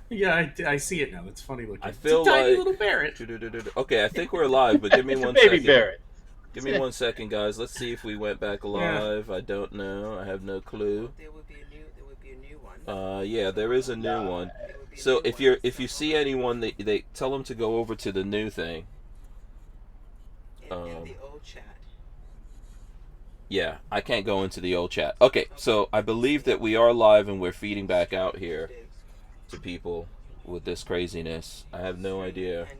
Yeah, I see it now. It's funny looking. I It's a feel tiny like. little parrot. Okay, I think we're live, but give me It's a one baby second. Barrett. Give me 1 second, guys. Let's see if we went back Yeah. live. I don't know. I have no clue. There would be a new one. Yeah, there is a new one. So if you see anyone, they tell them to go over to the new thing. In the old chat. Yeah, I can't go into the old chat. Okay, so I believe that we are live and we're feeding back out here to people with this craziness. I have no idea. Okay,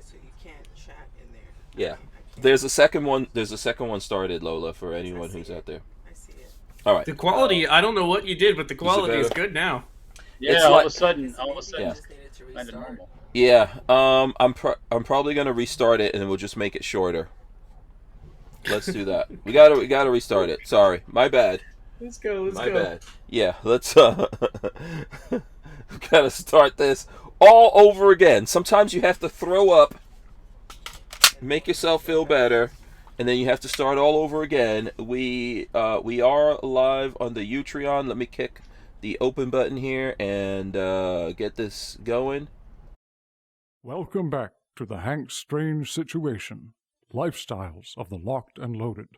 so you can't chat in there. Yeah. There's a second one. There's a second one started, Lola, for anyone who's out there. I see it. All right. The quality, I don't know what you did, but the quality is good now. Yeah, It's all like- of a sudden, Yeah. kind of normal. Yeah. I'm probably gonna restart it and we'll just make it shorter. Let's do that. We gotta restart it. Sorry, my bad. Let's go. My bad. Yeah. Let's we gotta start this all over again. Sometimes you have to throw up, make yourself feel better, and then you have to start all over again. We are live on the Utreon. Let me kick the open button here and get this going. Welcome back to the Hank Strange Situation, Lifestyles of the Locked and Loaded.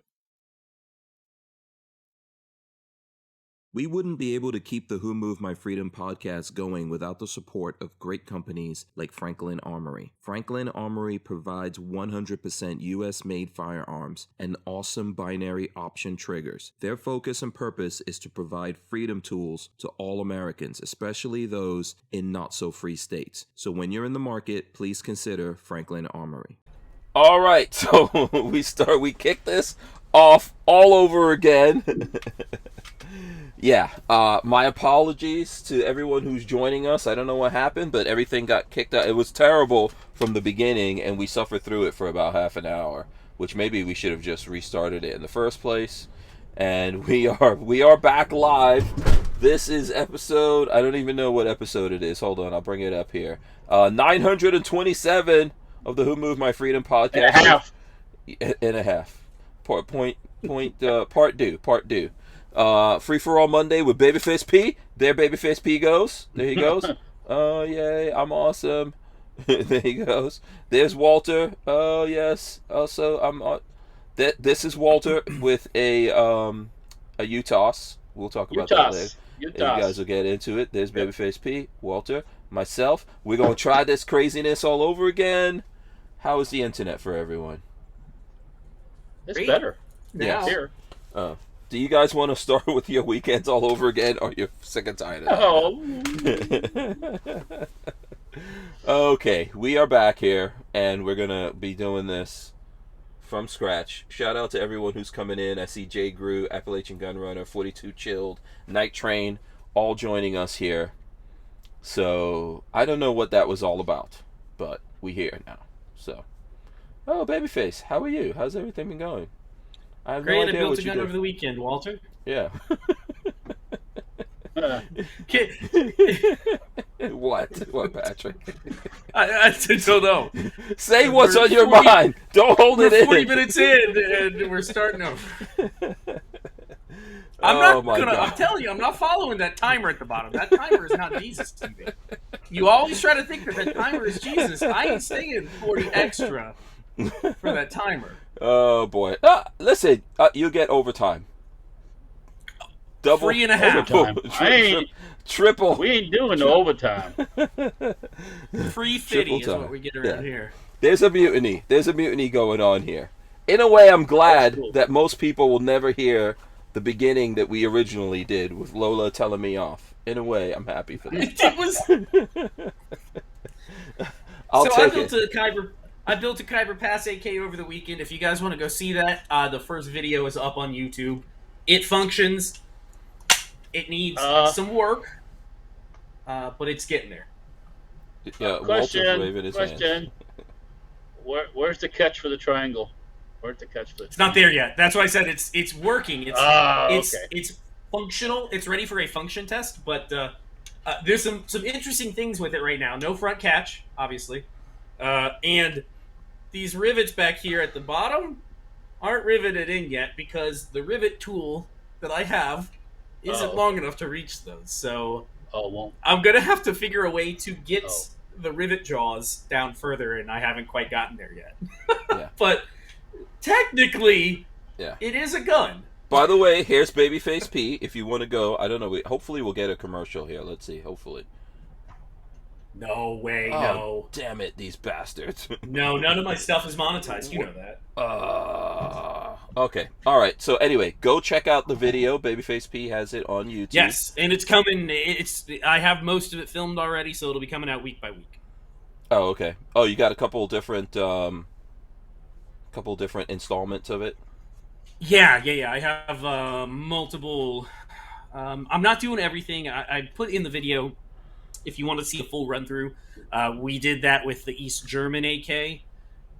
We wouldn't be able to keep the Who Moved My Freedom podcast going without the support of great companies like Franklin Armory. Franklin Armory provides 100% US-made firearms and awesome binary option triggers. Their focus and purpose is to provide freedom tools to all Americans, especially those in not-so-free states. So when you're in the market, please consider Franklin Armory. All right, so we kick this off all over again. Yeah, my apologies to everyone who's joining us. I don't know what happened, but everything got kicked out. It was terrible from the beginning, and we suffered through it for about half an hour, which maybe we should have just restarted it in the first place. And we are back live. This is episode, I don't even know what episode it is. Hold on, I'll bring it up here. 927 of the Who Moved My Freedom podcast. And a half. And a half. Part due. FreeForAll Monday with Babyface P. There Babyface P goes. There he goes. Oh, yay, I'm awesome. There he goes. There's Walter. Oh, yes. Also, this is Walter with a UTOS. We'll talk about that later. You guys will get into it. There's Babyface P, Walter, myself. We're going to try this craziness all over again. How is the internet for everyone? It's better. Yeah. Here. Do you guys want to start with your weekends all over again, or you're sick and tired of that? Okay, we are back here, and we're going to be doing this from scratch. Shout out to everyone who's coming in. I see Jay Grew, Appalachian Gunrunner, 42 Chilled, Night Train, all joining us here. So, I don't know what that was all about, but we here now. So, oh, Babyface, how are you? How's everything been going? I have Great, no I idea built what a you gun did. over the weekend, Walter. Yeah. What, Patrick? I don't know. Say what's We're on your 40 mind. Don't hold it We're in. 40 minutes in, and we're starting over. I'm telling you, I'm not following that timer at the bottom. That timer is not Jesus to me. You always try to think that timer is Jesus. I ain't staying 40 extra for that timer. Oh, boy. Listen, you get overtime. Double. 3.5. Overtime. Triple. We ain't doing no overtime. Free fitty is time. what we get around here. There's a mutiny. There's a mutiny going on here. In a way, I'm glad that most people will never hear the beginning that we originally did with Lola telling me off. In a way, I'm happy for that. It was. I built a Kyber Pass AK over the weekend. If you guys want to go see that, the first video is up on YouTube. It functions. It needs some work, but it's getting there. Yeah, Walter's waving his Question. hand. Where's the catch for the triangle? Where's the catch for the It's not there yet. That's why I said it's working. It's functional. It's ready for a function test, but there's some interesting things with it right now. No front catch, obviously, and these rivets back here at the bottom aren't riveted in yet because the rivet tool that I have isn't long enough to reach those. So Oh, won't. I'm gonna have to figure a way to get the rivet jaws down further, and I haven't quite gotten there yet. Yeah. But technically, yeah, it is a gun. By the way, here's Babyface P. If you want to go, I don't know. Hopefully, we'll get a commercial here. Let's see. Hopefully. No way, Oh, no. damn it, these bastards. No, none of my stuff is monetized. You know that. Okay. All right. So anyway, go check out the video. Babyface P has it on YouTube. Yes, and it's coming. I have most of it filmed already, so it'll be coming out week by week. Oh, okay. Oh, you got a couple different installments of it. Yeah. I have multiple. I'm not doing everything. I put in the video. If you want to see a full run through, we did that with the East German AK.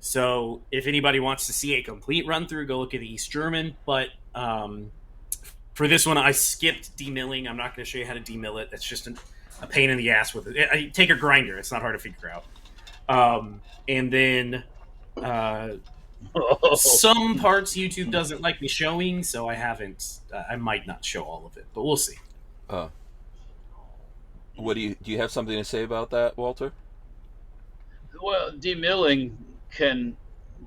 So if anybody wants to see a complete run through, go look at the East German. But for this one, I skipped demilling. I'm not going to show you how to demil it. That's just a pain in the ass with it. I take a grinder. It's not hard to figure out. And then some parts YouTube doesn't like me showing, so I haven't. I might not show all of it, but we'll see. What do you have something to say about that, Walter? Well, demilling can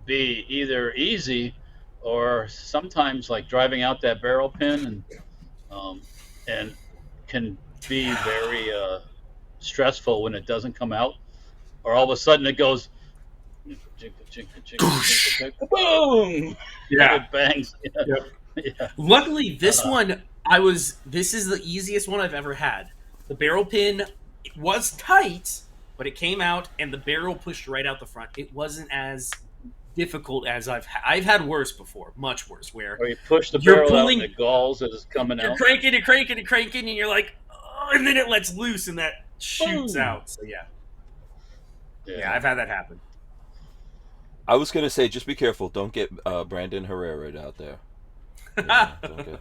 be either easy or sometimes like driving out that barrel pin and can be very stressful when it doesn't come out, or all of a sudden it goes boom. Yeah, it bangs. Yep. Yeah. Luckily, this one this is the easiest one I've ever had. The barrel pin, it was tight, but it came out and the barrel pushed right out the front. It wasn't as difficult as I've had worse before, much worse. Where you push the barrel out and the galls as it's coming you're out. cranking and you're like, oh, and then it lets loose and that shoots out. So yeah, I've had that happen. I was gonna say, just be careful. Don't get Brandon Herrera out there. You know,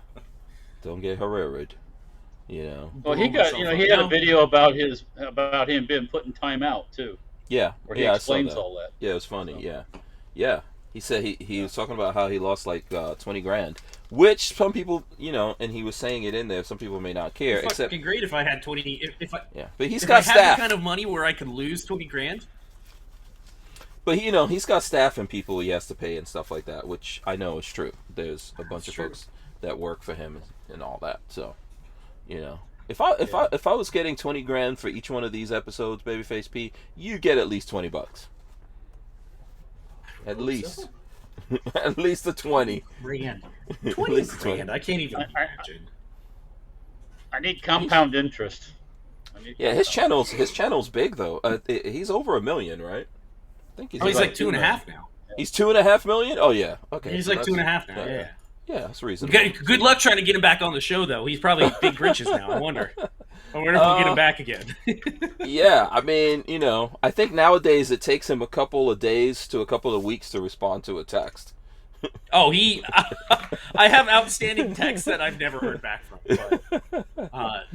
don't get Herrera. You know. Well, he had a video about him being put in timeout too. Yeah, where he explains all that. Yeah, it was funny. So. Yeah. He said he was talking about how he lost like 20 grand, which some people, and he was saying it in there. Some people may not care. It's fucking great if I had 20. Yeah, but he's got staff. I had the kind of money where I could lose 20 grand. But he's got staff and people he has to pay and stuff like that, which I know is true. There's a bunch of folks that work for him and all that. So. If I was getting 20 grand for each one of these episodes, Babyface P, you get at least $20. At least. At least a 20. Grand. 20 grand. I can't even imagine. I need compound interest. His channel's big though. He's over 1 million, right? I think he's like 2.5 now. He's 2.5 million? Oh yeah. Okay. He's like 2.5 now. Yeah. Yeah, that's reasonable. Good luck trying to get him back on the show, though. He's probably big britches now. I wonder if we'll get him back again. Yeah, I mean, I think nowadays it takes him a couple of days to a couple of weeks to respond to a text. Oh, I have outstanding texts that I've never heard back from. But,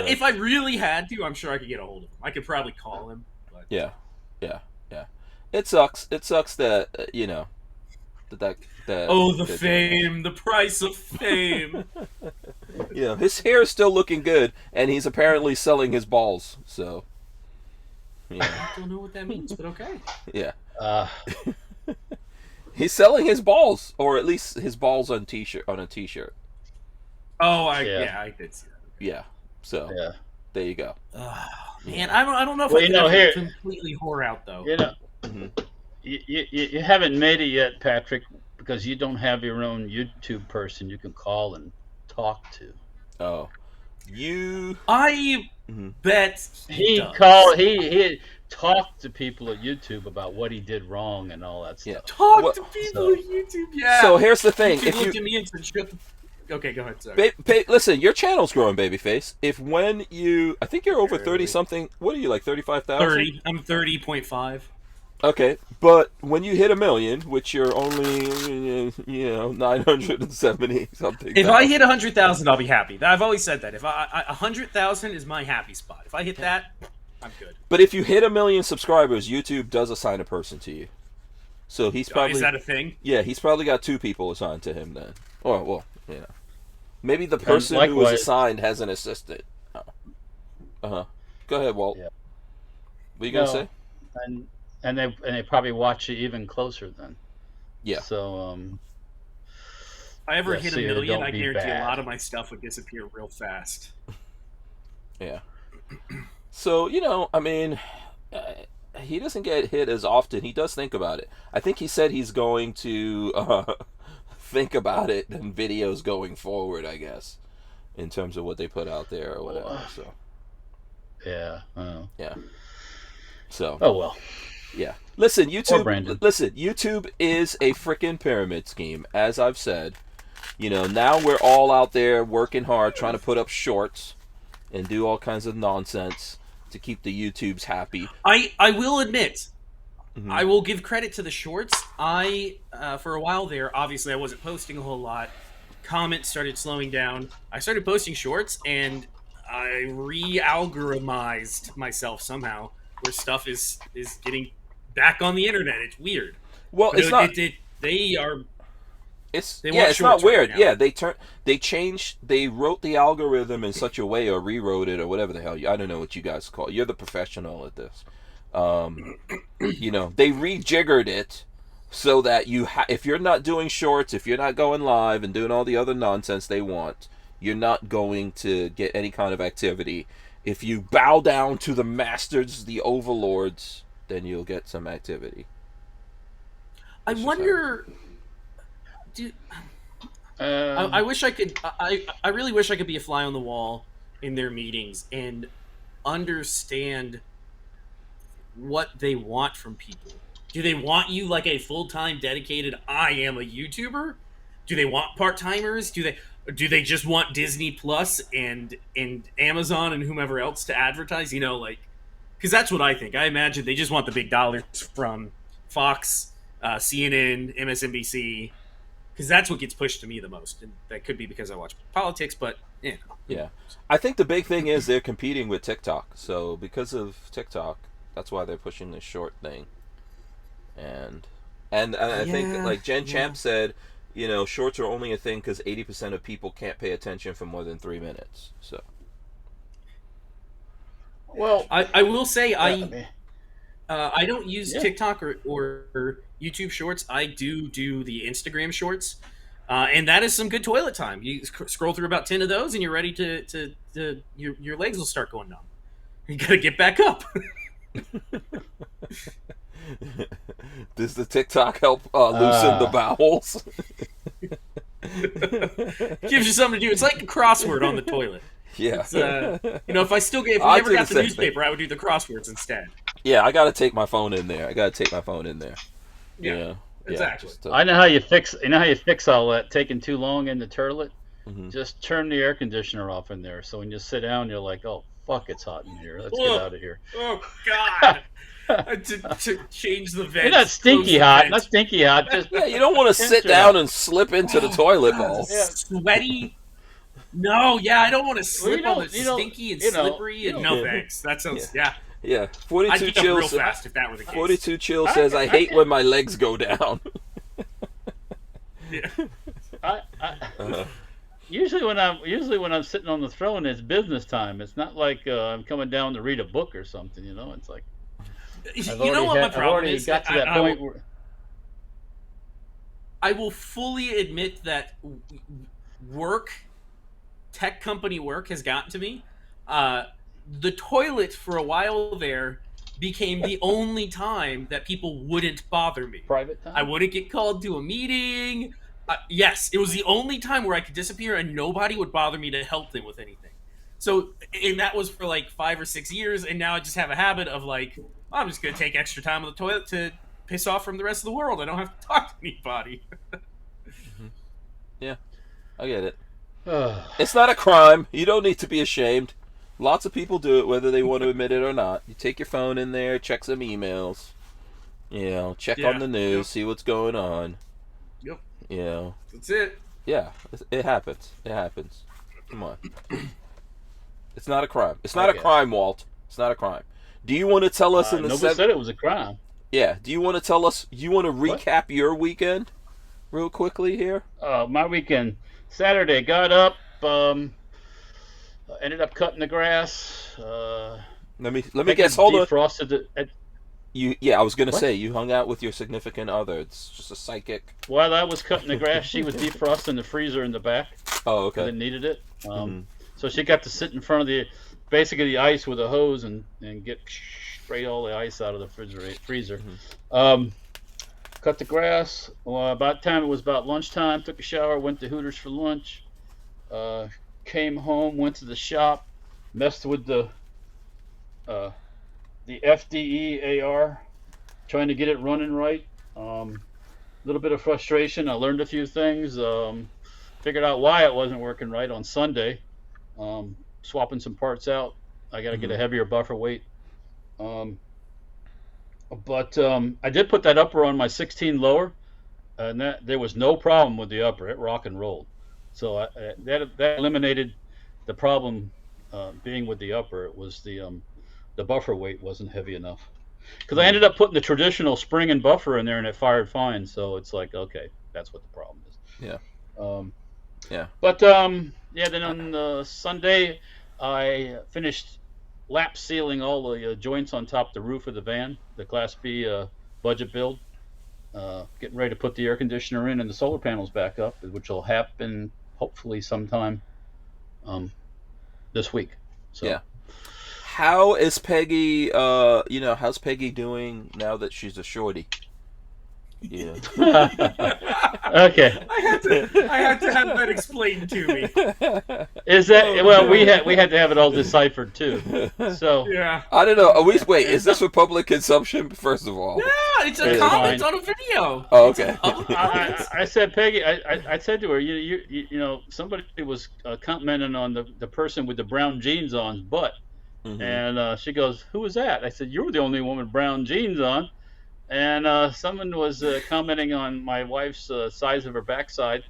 if I really had to, I'm sure I could get a hold of him. I could probably call him. But. Yeah. It sucks. It sucks that the fame, the price of fame. His hair is still looking good, and he's apparently selling his balls. So, I don't know what that means, but okay. Yeah. He's selling his balls, or at least his balls on a t-shirt. Oh, I did see that. Yeah. So, there you go. Man, I don't know if I can completely whore out though. Mm-hmm. You haven't made it yet, Patrick, because you don't have your own YouTube person you can call and talk to. Oh, I bet he talked to people at YouTube about what he did wrong and all that stuff. Talk to people at YouTube. Yeah. So here's the thing: if you looked at me and said, okay, go ahead. Sorry. Listen, your channel's growing, Babyface. I think you're over 30 something. What are you, like 35,000? 30. I'm 30.5. Okay, but when you hit 1 million, which you're only 970 something. If I hit 100,000, I'll be happy. I've always said that. If 100,000 is my happy spot. If I hit that, I'm good. But if you hit 1 million subscribers, YouTube does assign a person to you. So he's probably. Is that a thing? Yeah, he's probably got 2 people assigned to him then. Maybe the person who was assigned has an assistant. Oh. Uh-huh. Go ahead, Walt. Yeah. What are you gonna say? And they probably watch you even closer then. Yeah. So If I ever hit a million, don't I be guarantee a bad. lot of my stuff would disappear real fast. Yeah. So, I mean, he doesn't get hit as often. He does think about it. I think he said he's going to think about it in videos going forward, I guess, in terms of what they put out there or whatever. So. Yeah. Yeah. So. Oh well. Yeah. Listen, YouTube. Brandon. Listen, YouTube is a freaking pyramid scheme, as I've said. Now we're all out there working hard, trying to put up shorts and do all kinds of nonsense to keep the YouTubes happy. I will admit, I will give credit to the shorts. For a while there, obviously I wasn't posting a whole lot. Comments started slowing down. I started posting shorts, and I re-algorithmized myself somehow, where stuff is getting back on the internet. It's weird. Well, it's not. They are. It's they yeah, it's not weird. Right Yeah, they wrote the algorithm in such a way, or rewrote it, or whatever the hell. I don't know what you guys call it. You're the professional at this. They rejiggered it so that if you're not doing shorts, if you're not going live and doing all the other nonsense they want, you're not going to get any kind of activity. If you bow down to the masters, the overlords, then you'll get some activity. I wonder. I wish I could. I really wish I could be a fly on the wall in their meetings and understand what they want from people. Do they want you like a full-time dedicated I am a YouTuber? Do they want part-timers? Do they just want Disney Plus and Amazon and whomever else to advertise? Because that's what I think. I imagine they just want the big dollars from Fox, CNN, MSNBC. Because that's what gets pushed to me the most. And that could be because I watch politics, but yeah. Yeah. I think the big thing is they're competing with TikTok. So because of TikTok, that's why they're pushing this short thing. And I think, like Jen Champ said, shorts are only a thing because 80% of people can't pay attention for more than 3 minutes. So. Well, I will say I don't use TikTok or YouTube Shorts. I do the Instagram Shorts, and that is some good toilet time. You scroll through about 10 of those, and you're ready to your legs will start going numb. You got to get back up. Does the TikTok help loosen the bowels? Gives you something to do. It's like a crossword on the toilet. Yeah. If I still if we ever got the newspaper, I would do the crosswords instead. Yeah, I got to take my phone in there. Yeah, exactly. I know how you fix. All that. Taking too long in the toilet. Mm-hmm. Just turn the air conditioner off in there. So when you sit down, you're like, "Oh fuck, it's hot in here. Let's get out of here." Oh God. to change the vent. You're not stinky hot. Not stinky hot. Just you don't want to sit down and slip into the toilet bowl. Yeah. Sweaty. No, I don't want to slip on the stinky and slippery. And no thanks. That sounds Yeah, 42 I'd chill. Real fast if that were the case. 42 chill says, "I hate when my legs go down." Yeah. Usually when I'm sitting on the throne, it's business time. It's not like I'm coming down to read a book or something. It's like my problem is? Got to that point where I will fully admit that tech company work has gotten to me. The toilet for a while there became the only time that people wouldn't bother me. Private time? I wouldn't get called to a meeting. Yes, it was the only time where I could disappear and nobody would bother me to help them with anything. So, and that was for like 5 or 6 years, and now I just have a habit of like, I'm just going to take extra time on the toilet to piss off from the rest of the world. I don't have to talk to anybody. Mm-hmm. Yeah, I get it. It's not a crime. You don't need to be ashamed. Lots of people do it, whether they want to admit it or not. You take your phone in there, check some emails, check on the news, see what's going on. Yep. That's it. Yeah, it happens. Come on. It's not a crime. It's not a crime, Walt. It's not a crime. Do you want to tell us nobody said it was a crime. Yeah. Do you want to tell us? You want to recap your weekend, real quickly here? My weekend, Saturday, got up. Ended up cutting the grass. Let me guess. Hold on. Defrosted it. I was gonna What? say you hung out with your significant other. It's just a psychic. While I was cutting the grass, she was defrosting the freezer in the back. Oh, Because okay. it needed it. So she got to sit in front of basically the ice with a hose and get straight all the ice out of the freezer. Cut the grass. Well, about time it was about lunchtime. Took a shower. Went to Hooters for lunch. Came home. Went to the shop. Messed with the FDE AR, trying to get it running right. Little bit of frustration. I learned a few things. Figured out why it wasn't working right on Sunday. Swapping some parts out. I got to get a heavier buffer weight. But I did put that upper on my 16 lower, and there was no problem with the upper. It rock and rolled. So that eliminated the problem being with the upper. It was the buffer weight wasn't heavy enough. Because I ended up putting the traditional spring and buffer in there, and it fired fine. So it's like, okay, that's what the problem is. Yeah. Yeah. But then on Sunday, I finished lap sealing all the joints on top of the roof of the van, the Class B budget build. Getting ready to put the air conditioner in and the solar panels back up, which will happen hopefully sometime this week. So. Yeah. How is Peggy? How's Peggy doing now that she's a shorty? Yeah. Okay. I had to have that explained to me. Is that well? We had to have it all deciphered too. So Yeah. I don't know. Wait, is this for public consumption? First of all. Yeah, it's a It's comment fine. on a video. Oh, okay. I said, Peggy, I said to her, you know, somebody was commenting on the person with the brown jeans on butt. Mm-hmm. And she goes, "Who was that?" I said, "You're the only one with brown jeans on." And someone was commenting on my wife's size of her backside,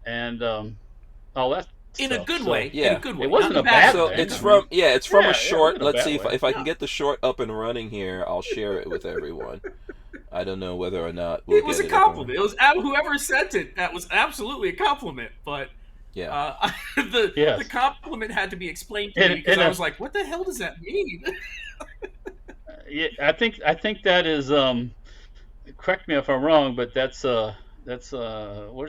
and all that. In a stuff. good So, way. Yeah. In a good way. It wasn't Not a in bad So thing. it's from a Yeah, short. it wasn't a Let's bad see way. if I can get the short up and running here. I'll share it with everyone. I don't know whether or not we'll It was a get up and compliment. It was whoever sent it. That was absolutely a compliment. But Yeah. Yes. the compliment had to be explained to me because I was like, "What the hell does that mean?" Yeah, I think that is. Correct me if I'm wrong, but that's where does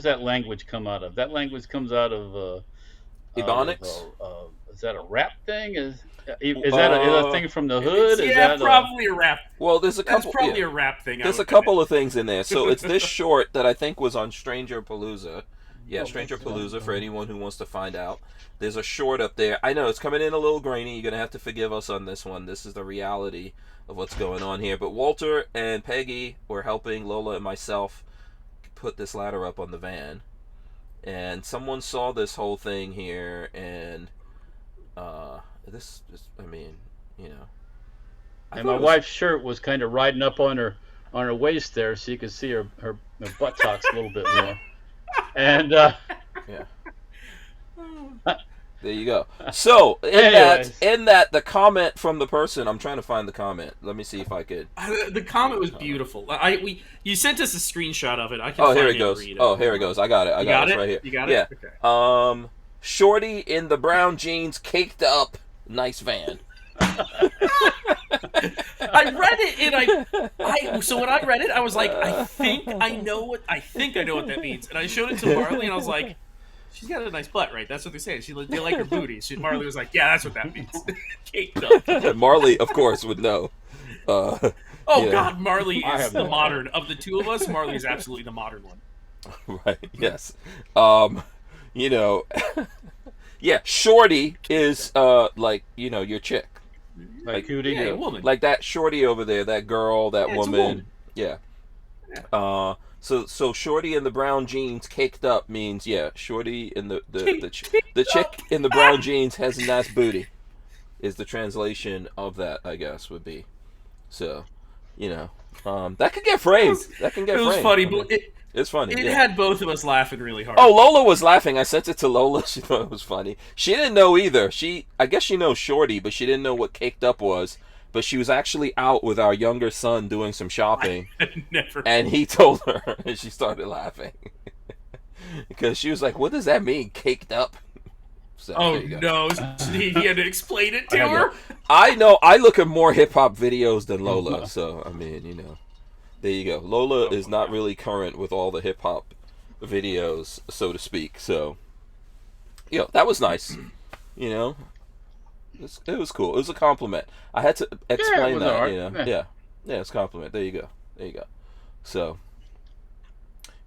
that language come out of? That language comes out of Ebonics? Is that a rap thing? Is that a thing from the hood? Is Yeah, that probably a rap. Well, there's a That's couple. probably yeah. a rap thing. There's a couple of things in there. So it's this short that I think was on Stranger Palooza. Yeah, Stranger Palooza for anyone who wants to find out. There's a short up there. I know it's coming in a little grainy. You're going to have to forgive us on this one. This is the reality of what's going on here. But Walter and Peggy were helping Lola and myself put this ladder up on the van. And someone saw this whole thing here, and this I mean, you know. And my wife's shirt was kind of riding up on her waist there, so you could see her buttocks a little bit more. And Yeah. There you go. So in that the comment from the person, I'm trying to find the comment. Let me see if I could. The comment was beautiful. You sent us a screenshot of it. I can Oh, find here it it goes. and read it. Oh, here it goes. I got it. I got it right here. You got Yeah. it? Okay. Shorty in the brown jeans, caked up, nice van. I read it and so when I read it, I was like, I think I know what that means. And I showed it to Marley and I was like, she's got a nice butt, right? That's what they say. They like her booty. Marley was like, yeah, that's what that means. Caked up. Marley, of course, would know. God, Marley I is have the no modern of the two of us. Marley is absolutely the modern one. Right. Yes. You know. Yeah. Shorty is like your chick. like cootie. Yeah, a woman. Like that shorty over there, that girl, that Yeah, it's a woman. woman. Yeah. So shorty in the brown jeans caked up means shorty in the chick in the brown jeans has a nice booty is the translation of that, I guess, would be. So, that could get framed. That can get framed. It was funny, I mean, but it's funny. it Yeah. had both of us laughing really hard. Oh, Lola was laughing. I sent it to Lola. She thought it was funny. She didn't know either. I guess she knows shorty, but she didn't know what caked up was. But she was actually out with our younger son doing some shopping, Never. and he told her, and she started laughing because she was like, "What does that mean, caked up?" So, Oh there you go. no! He had to explain it to her. I know. I look at more hip hop videos than Lola, so I mean, there you go. Lola is not really current with all the hip hop videos, so to speak. So, that was nice. It was cool. It was a compliment. I had to explain that. Right. Yeah, it's a compliment. There you go. So,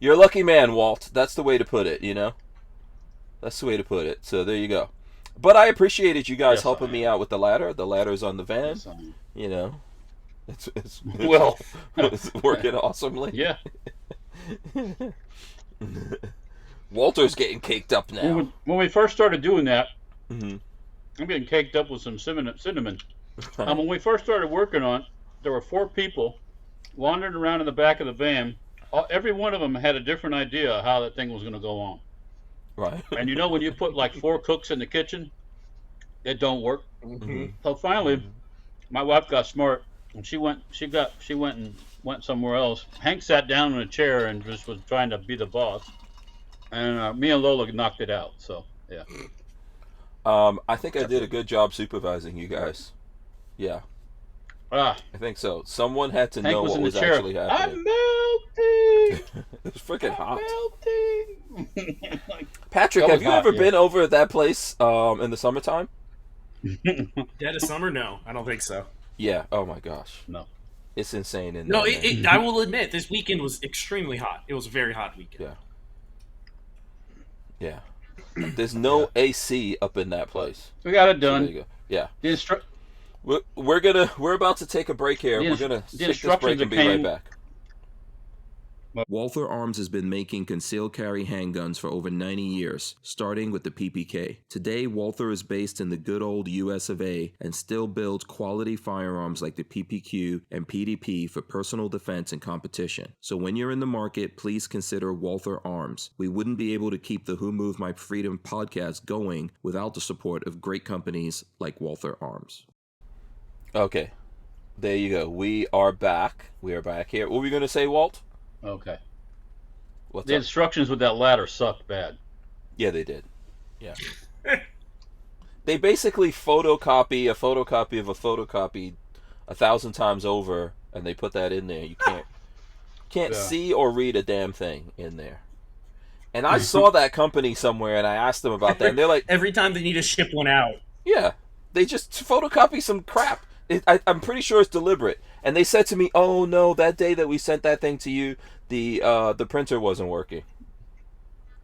you're a lucky man, Walt. That's the way to put it. That's the way to put it. So there you go. But I appreciated you guys helping me out with the ladder. The ladder's on the van. It's it's working awesomely. Yeah. Walter's getting caked up now. When we first started doing that, I'm getting caked up with some cinnamon. When we first started working on it, there were 4 people wandering around in the back of the van. Every one of them had a different idea of how that thing was going to go on. Right. And when you put like 4 cooks in the kitchen, it don't work. Mm-hmm. So finally, my wife got smart, and she went and went somewhere else. Hank sat down in a chair and just was trying to be the boss, and me and Lola knocked it out. So yeah. I think I did a good job supervising you guys. Yeah. I think so. Someone had to Hank know what was actually happening. I'm melting. It was freaking hot. Melting. Patrick, have you ever been over at that place in the summertime? Dead of summer? No, I don't think so. Yeah. Oh my gosh. No. It's insane in No, there. I will admit, this weekend was extremely hot. It was a very hot weekend. Yeah. There's no AC up in that place. We got it done. So there you go. Yeah. The We're about to take a break here. We're gonna take this break and be right back. Walther Arms has been making concealed carry handguns for over 90 years, starting with the PPK. Today, Walther is based in the good old US of A and still builds quality firearms like the PPQ and PDP for personal defense and competition. So when you're in the market, please consider Walther Arms. We wouldn't be able to keep the Who Moved My Freedom podcast going without the support of great companies like Walther Arms. Okay. There you go. We are back. We are back here. What were you going to say, Walt? Okay. What's the up? instructions with that ladder sucked bad. Yeah, they did. Yeah. They basically photocopy a photocopy of a photocopy 1,000 times over, and they put that in there. You can't see or read a damn thing in there. And I saw that company somewhere, and I asked them about that, and they're like, every time they need to ship one out. yeah, they just photocopy some crap. I'm pretty sure it's deliberate. And they said to me, "Oh no, that day that we sent that thing to you, the printer wasn't working."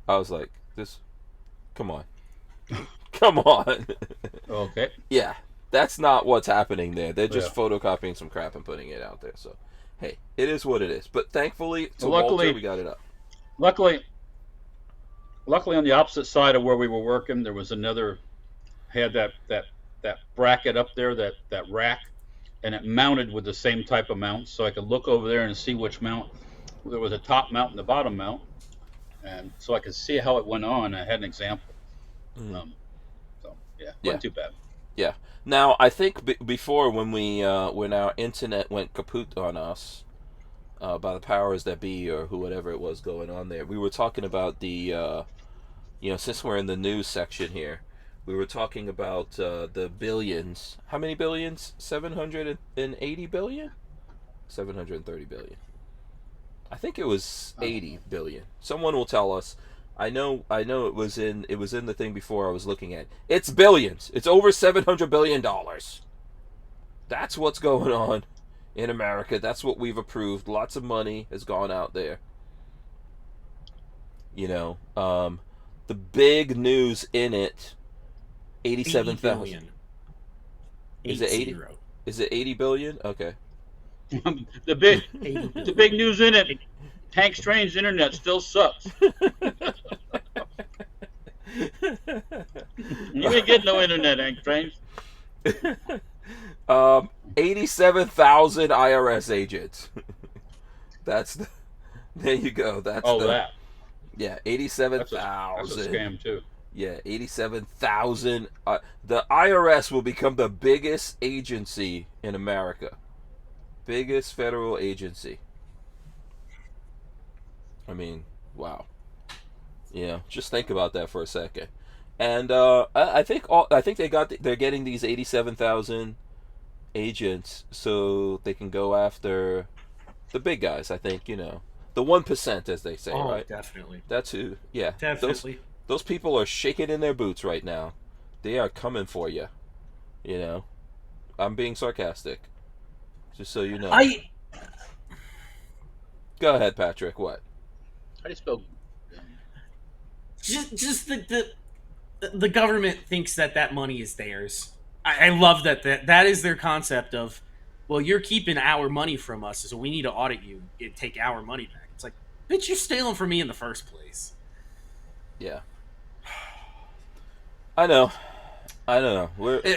I was like, come on, come on." Okay. Yeah, that's not what's happening there. They're just photocopying some crap and putting it out there. So, hey, it is what it is. But thankfully, Walter, we got it up. Luckily, on the opposite side of where we were working, there was another had that bracket up there, that rack, and it mounted with the same type of mount, so I could look over there and see which mount. There was a top mount and the bottom mount, and so I could see how it went on. I had an example. So yeah, wasn't too bad. Yeah. Now I think before when our internet went kaput on us by the powers that be or whatever it was going on there, we were talking about the since we're in the news section here. We were talking about the billions. How many billions? 780 billion? 730 billion. I think it was 80 billion. Someone will tell us. I know it was in the thing before I was looking at. It's billions. It's over $700 billion. That's what's going on in America. That's what we've approved. Lots of money has gone out there. The big news in it, 87,000. Is it 80? Is it 80 billion? Okay. the big news in it. Hank Strange's internet still sucks. You ain't getting no internet, Hank Strange. 87,000 IRS agents. There you go. That. Yeah, 87,000. That's a scam too. Yeah, 87,000. The IRS will become the biggest agency in America. Biggest federal agency. I mean, wow. Just think about that for a second. And I think they're getting these 87,000 agents so they can go after the big guys. I think, the 1%, as they say, right? Definitely. That's who. Yeah, Definitely. Those people are shaking in their boots right now. They are coming for you. I'm being sarcastic, just so you know. Go ahead, Patrick. What? How do you spell? Just the government thinks that money is theirs. I love that is their concept of, well, you're keeping our money from us, so we need to audit you and take our money back. It's like, bitch, you're stealing from me in the first place. Yeah. I know.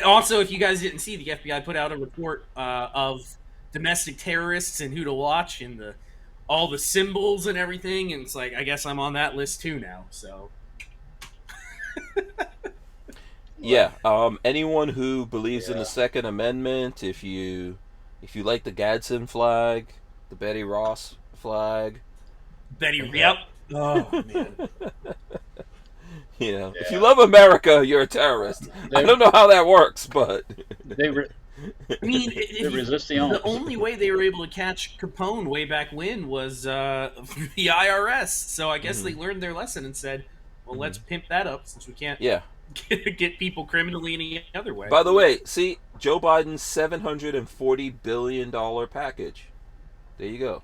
Also, if you guys didn't see, the FBI put out a report of domestic terrorists and who to watch and all the symbols and everything, and it's like, I guess I'm on that list too now. So. Yeah. Anyone who believes in the Second Amendment, if you like the Gadsden flag, the Betty Ross flag, Yep. Oh man. If you love America, you're a terrorist. I don't know how that works, but they're resisting. The only way they were able to catch Capone way back when was the IRS. So I guess they learned their lesson and said, well, let's pimp that up since we can't get people criminally any other way. By the way, see, Joe Biden's $740 billion package. There you go.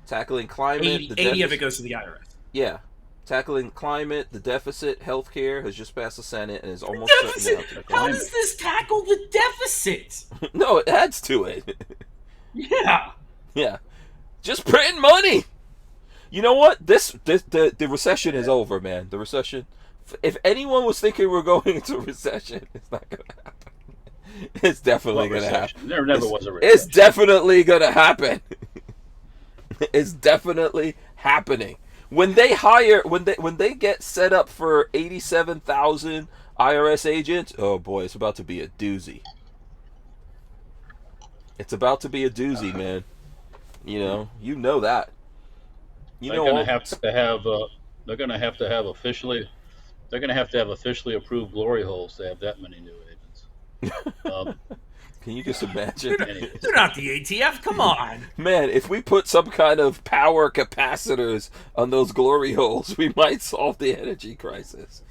Tackling climate. 80 of it goes to the IRS. Yeah. Tackling climate, the deficit, healthcare has just passed the Senate and is almost deficit. How does this tackle the deficit? No, it adds to it. Yeah. Yeah. Just print money. You know what? The recession is over, man. The recession. If anyone was thinking we're going into a recession, it's not going to happen. It's definitely going to happen. There never was a recession. It's definitely going to happen. It's definitely happening. When they get set up for 87,000 IRS agents, oh boy, it's about to be a doozy. It's about to be a doozy, man. You know that. They're going to have to have officially approved glory holes to have that many new agents. Can you just imagine? They're not the ATF. Come on, man. If we put some kind of power capacitors on those glory holes, we might solve the energy crisis.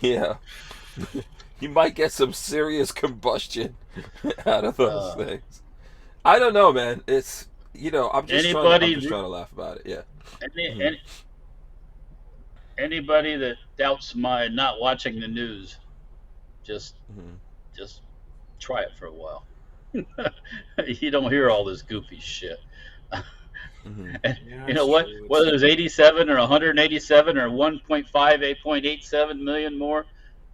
Yeah, you might get some serious combustion out of those things. I don't know, man. It's I'm just trying to laugh about it. Yeah. Anybody that doubts my not watching the news, just try it for a while. You don't hear all this goofy shit. And you know what? Whether it's 87 or 187 or 8.87 million more,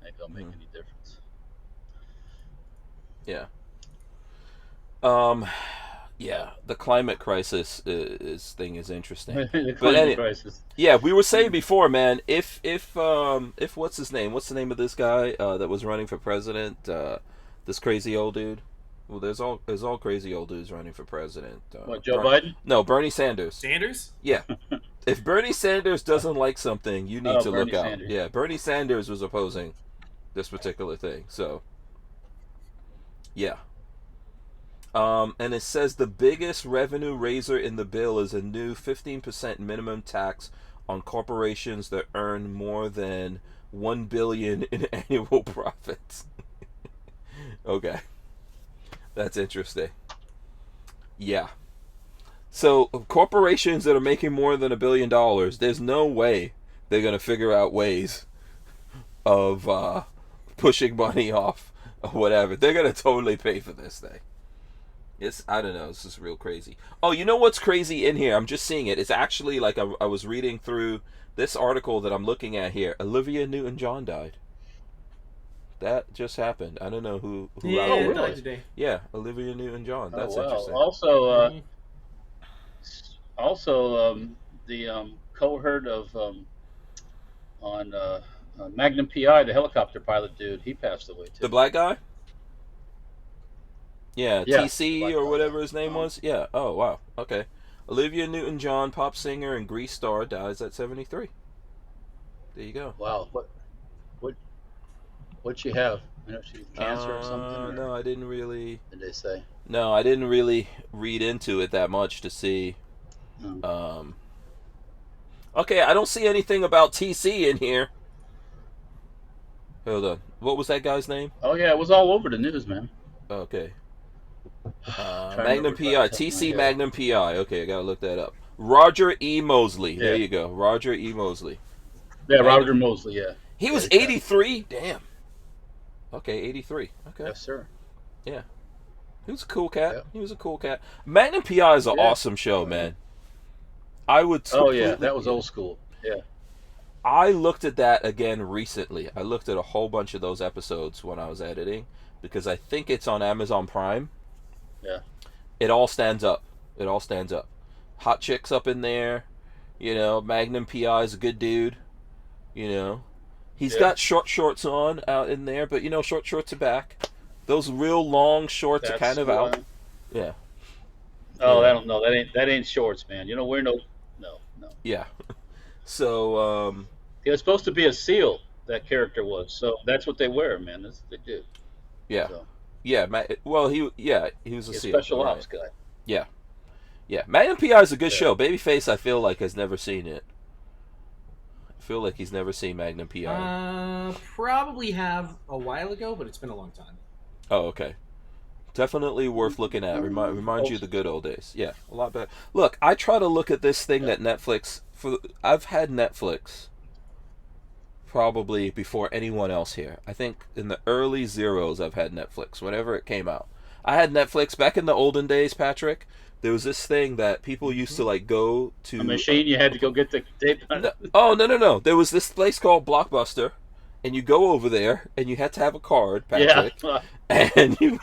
it don't make any difference. Yeah. Yeah, the climate crisis thing is interesting. The climate crisis. Yeah, we were saying before, man. If what's his name? What's the name of this guy that was running for president? This crazy old dude. Well, there's all crazy old dudes running for president. What, Joe Biden? No, Bernie Sanders. Sanders? Yeah. If Bernie Sanders doesn't like something, you need to look out. Sanders. Yeah, Bernie Sanders was opposing this particular thing. So, yeah. And it says the biggest revenue raiser in the bill is a new 15% minimum tax on corporations that earn more than $1 billion in annual profits. Okay. That's interesting. Yeah. So corporations that are making more than $1 billion, there's no way they're going to figure out ways of pushing money off or whatever. They're going to totally pay for this thing. I don't know. This is real crazy. Oh, you know what's crazy in here? I'm just seeing it. It's actually like I was reading through this article that I'm looking at here. Olivia Newton-John died. That just happened. I don't know who really? Died today. Yeah, Olivia Newton-John. That's interesting. Also, the cohort of on Magnum PI, the helicopter pilot dude, he passed away too. The black guy? Yeah, TC or whatever his name was. Yeah. Oh, wow. Okay. Olivia Newton-John, pop singer and Grease star, dies at 73. There you go. Wow. What'd she have? She cancer or something? Or No, I didn't really. did they say? No, I didn't really read into it that much to see. No. Okay, I don't see anything about TC in here. Hold on. What was that guy's name? Oh yeah, it was all over the news, man. Okay. Trying to Magnum remember PI. off the top of my TC head. Magnum PI. Okay, I gotta look that up. Roger E. Mosley. There Yeah. you go. Roger E. Mosley. Yeah, Roger Mosley. Yeah. He was Yeah, 83? Damn. Okay, 83. Okay. Yes, sir. Yeah. He was a cool cat. Yeah. He was a cool cat. Magnum PI is an Yeah. awesome show, man. I would. Oh yeah, that was old school. Yeah. I looked at that again recently. I looked at a whole bunch of those episodes when I was editing because I think it's on Amazon Prime. Yeah. It all stands up. It all stands up. Hot chicks up in there. You know, Magnum PI is a good dude. You know, he's Yeah. got short shorts on out in there, but you know, short shorts are back. Those real long shorts are kind of out. Yeah. Oh, Yeah. I don't know. That ain't shorts, man. You know, we're no. Yeah. So, It was supposed to be a SEAL. That character was. So that's what they wear, man. That's what they do. yeah. So, Yeah. Well, he was a he's a SEAL. special right. ops guy. Yeah. Yeah. Magnum PI is a good Yeah. show. Babyface, I feel like, has never seen it. I feel like he's never seen Magnum PI. Probably have a while ago, but it's been a long time. Oh, okay. Definitely worth looking at. Reminds you of the good old days. Yeah, a lot better. Look, I try to look at this thing that Netflix. I've had Netflix probably before anyone else here. I think in the early zeros I've had Netflix. Whenever it came out, I had Netflix back in the olden days. Patrick, there was this thing that people used to like go to. A machine you had to go get the tape. No. There was this place called Blockbuster, and you go over there, and you had to have a card, Patrick. Yeah. And you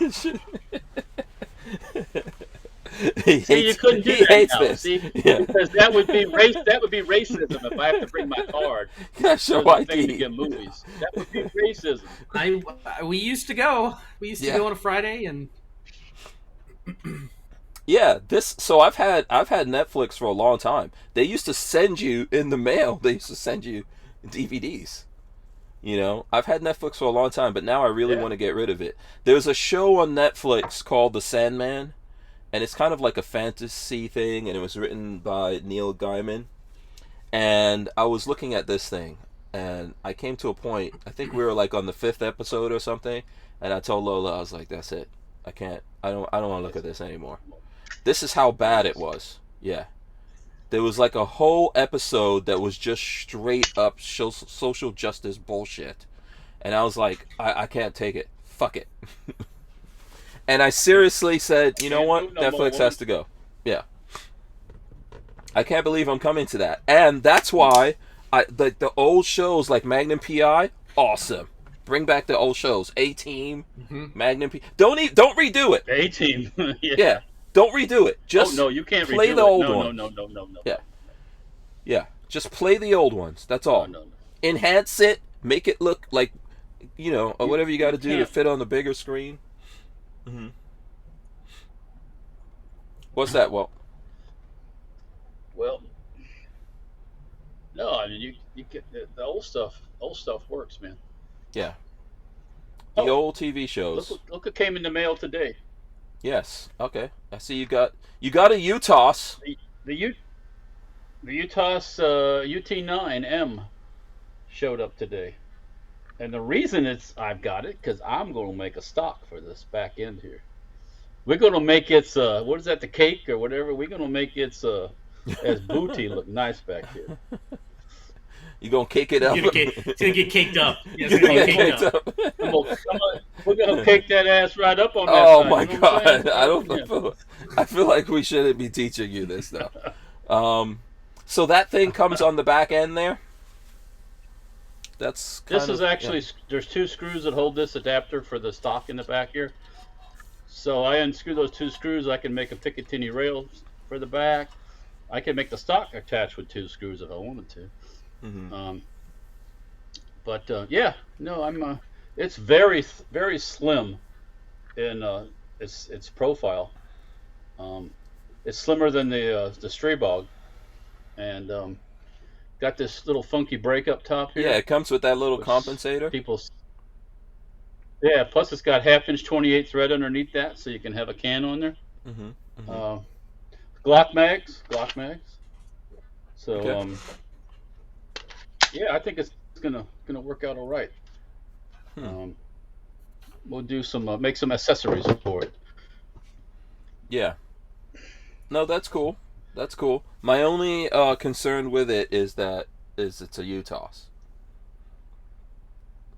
You couldn't do he that hates now. this. See, Yeah. because that would be racism if I have to bring my card Yeah, for show the thing to ID. get movies. That would be racism. We used to go. We used to Yeah. go on a Friday, and Yeah, so I've had Netflix for a long time. They used to send you in the mail. They used to send you DVDs. You know, I've had Netflix for a long time, but now I really want to get rid of it. There's a show on Netflix called The Sandman, and it's kind of like a fantasy thing, and it was written by Neil Gaiman. And I was looking at this thing, and I came to a point, I think we were like on the 5th episode or something, and I told Lola, I was like, that's it. I don't want to look at this anymore. This is how bad it was. Yeah. There was like a whole episode that was just straight up social justice bullshit. And I was like, I can't take it. Fuck it. And I seriously said, you know what? Netflix has to go. Yeah. I can't believe I'm coming to that. And that's why the old shows like Magnum PI, awesome. Bring back the old shows. A-Team, Magnum PI. Don't redo it. A-Team. Yeah. Don't redo it. Just no, you can't play redo the it. old No. one. Yeah. Yeah. Just play the old ones. That's all. No. Enhance it. Make it look like, you know, or whatever you got to do to can't. fit on the bigger screen. Mm-hmm. What's that, Walt? Well, no, I mean you get the old stuff. Old stuff works, man. Yeah. The old TV shows. Look what came in the mail today. Yes. Okay. I see you got a UTOS. The UTOS UT9M showed up today, and the reason I've got it because I'm going to make a stock for this back end here. We're going to make its what is that, the cake or whatever? We're going to make its as booty look nice back here. You gonna cake it up? it's gonna get caked up. Yeah, it's gonna get caked up. We're gonna cake that ass right up on that Oh side, my you know what I'm God! saying? I feel like we shouldn't be teaching you this though. So that thing comes on the back end there. That's This is actually there's 2 screws that hold this adapter for the stock in the back here. So I unscrew those 2 screws. I can make a Picatinny rail for the back. I can make the stock attached with 2 screws if I wanted to. Mm-hmm. Yeah, no, I'm. It's very very slim in its profile. It's slimmer than the Streebog, and got this little funky break up top here. Yeah, it comes with that little compensator. People, Yeah, plus it's got 1/2 inch 28 thread underneath that, so you can have a can on there. Mm-hmm. Mm-hmm. Glock mags. So Okay. yeah, I think it's gonna work out all right. We'll do some make some accessories for it. Yeah. No, that's cool. That's cool. My only concern with it is it's a UTOS.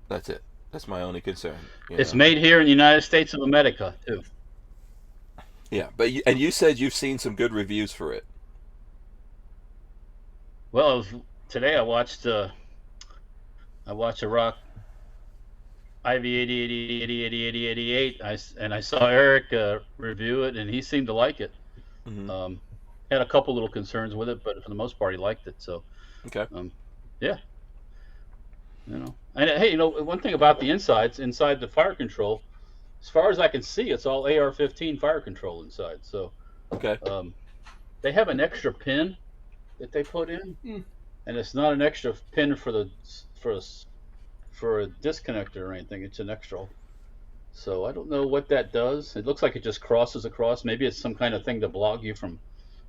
That's it. That's my only concern. It's made here in the United States of America too. Yeah, but you said you've seen some good reviews for it. Well, today I watched a Rock IV 80 and I saw Eric review it, and he seemed to like it. Mm-hmm. Had a couple little concerns with it, but for the most part, he liked it. So, okay. Yeah. And hey, one thing about the inside the fire control, as far as I can see, it's all AR-15 fire control inside. So, okay. They have an extra pin that they put in, and it's not an extra pin for a disconnector or anything. It's an extra. So I don't know what that does. It looks like it just crosses across. Maybe it's some kind of thing to block you from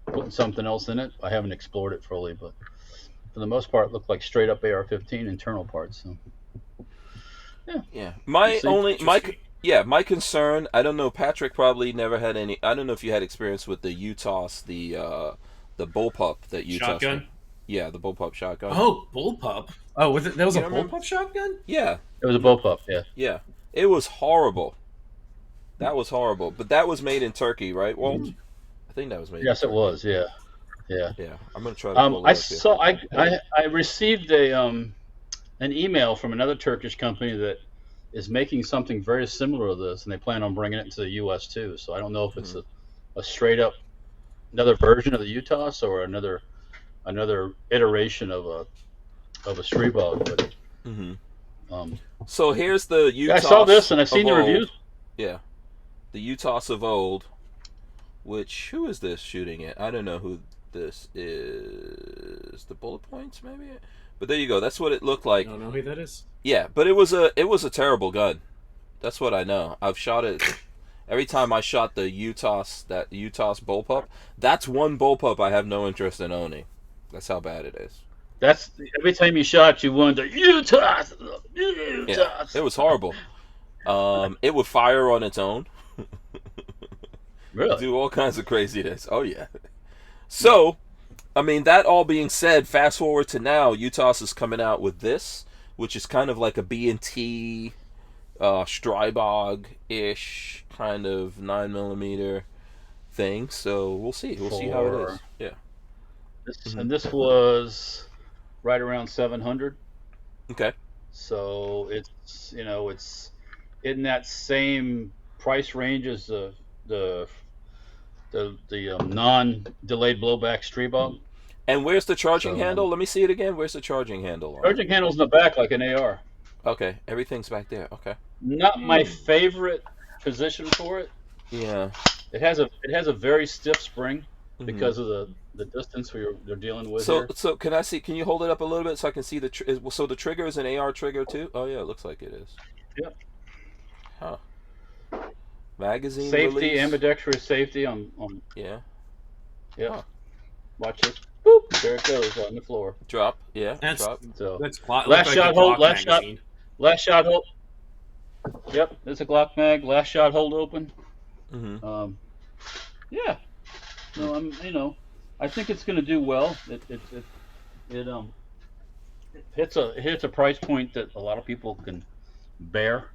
putting something else in it. I haven't explored it fully, but for the most part, it looked like straight up AR-15 internal parts. So yeah. My concern. I don't know. Patrick probably never had any. I don't know if you had experience with the UTOS, the bullpup that UTOS. Shotgun. Yeah, the bullpup shotgun. Oh, bullpup. Oh, was it? That was a bullpup shotgun. Yeah, it was a bullpup. Yeah. Yeah, it was horrible. That was horrible. But that was made in Turkey, right, Walt? I think that was made. Yes, it was. Yeah. Yeah. I'm gonna try to. I received an email from another Turkish company that is making something very similar to this, and they plan on bringing it into the U.S. too. So I don't know if it's a straight up another version of the UTOS or another iteration of a Stribog. But so here's the UTOS. I saw this and I've seen the reviews. Yeah, the UTOS of old. Who is this shooting it? I don't know who this is. The bullet points, maybe. But there you go. That's what it looked like. I don't know who that is. Yeah, but it was a terrible gun. That's what I know. I've shot it. Every time I shot the UTOS bullpup, that's one bullpup I have no interest in owning. That's how bad it is. That's every time you shot, you wonder UTOS. Yeah, it was horrible. It would fire on its own. Really? Do all kinds of craziness. Oh yeah. So, I mean, that all being said, fast forward to now, UTOS is coming out with this, which is kind of like a B&T Stribog-ish kind of 9mm thing. So we'll see. We'll see how it is. Yeah. And this was right around 700. Okay. So it's in that same price range as the non-delayed blowback Stribog. And where's the charging handle? Let me see it again. Where's the charging handle? Charging handle's in the back like an AR. Okay, everything's back there. Okay. Not my favorite position for it. Yeah. It has a very stiff spring because of the distance they're dealing with. So can I see? Can you hold it up a little bit so I can see so the trigger is an AR trigger too? Oh yeah, it looks like it is. Yep. Huh. Magazine safety, release. ambidextrous safety on. Yeah. Yeah. Huh. Watch this. Boop. There it goes on the floor. Drop. Yeah. Drop. So that's last shot hold. Last shot hold. Yep. There's a Glock mag. Last shot hold open. Yeah. No, I think it's going to do well. It hits a price point that a lot of people can bear.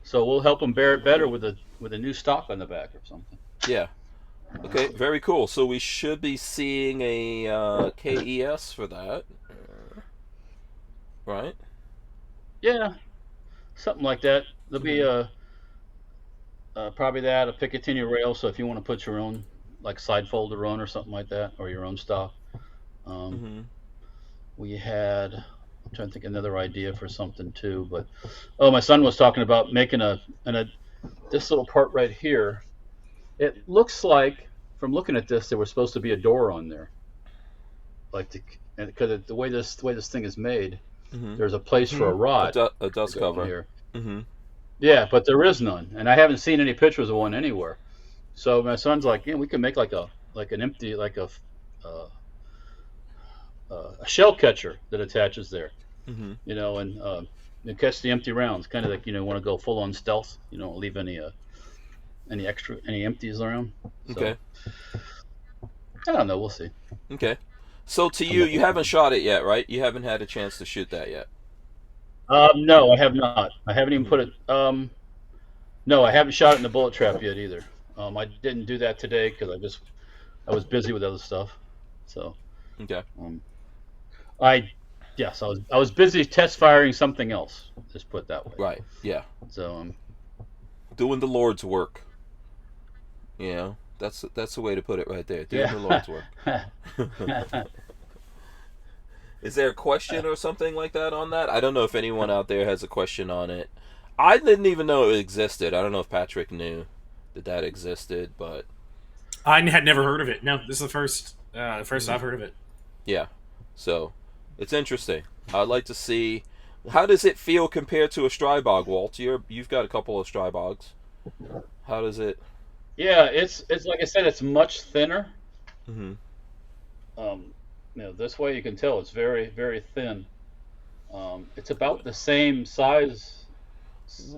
So we'll help them bear it better with a new stock on the back or something. Yeah. Okay. Very cool. So we should be seeing a KES for that, right? Yeah. Something like that. There'll be probably a Picatinny rail. So if you want to put your own like side folder on or something like that, or your own stock. We had. I'm trying to think another idea for something too, but my son was talking about making this little part right here. It looks like from looking at this, there was supposed to be a door on there, like because the way this thing is made, there's a place for a rod. A dust cover. Here. Mm-hmm. Yeah, but there is none, and I haven't seen any pictures of one anywhere. So my son's like, yeah, we can make like an empty a shell catcher that attaches there, and you catch the empty rounds, kind of like want to go full on stealth. You don't leave any empties around. So, Okay. I don't know. We'll see. Okay. So to you haven't shot it yet, right? You haven't had a chance to shoot that yet. No, I have not. I haven't even put it. No, I haven't shot it in the bullet trap yet either. I didn't do that today because I was busy with other stuff. So. Okay. I was busy test firing something else. Just put it that way. Right. Yeah. So doing the Lord's work. That's the way to put it right there. Doing the Lord's work. Is there a question or something like that on that? I don't know if anyone out there has a question on it. I didn't even know it existed. I don't know if Patrick knew that existed, but I had never heard of it. No, this is the first I've heard of it. Yeah, so it's interesting. I'd like to see how does it feel compared to a Strybog, Walt. You've got a couple of Strybogs. How does it? Yeah, it's like I said, it's much thinner. Mm-hmm. This way you can tell it's very, very thin. It's about the same size. It's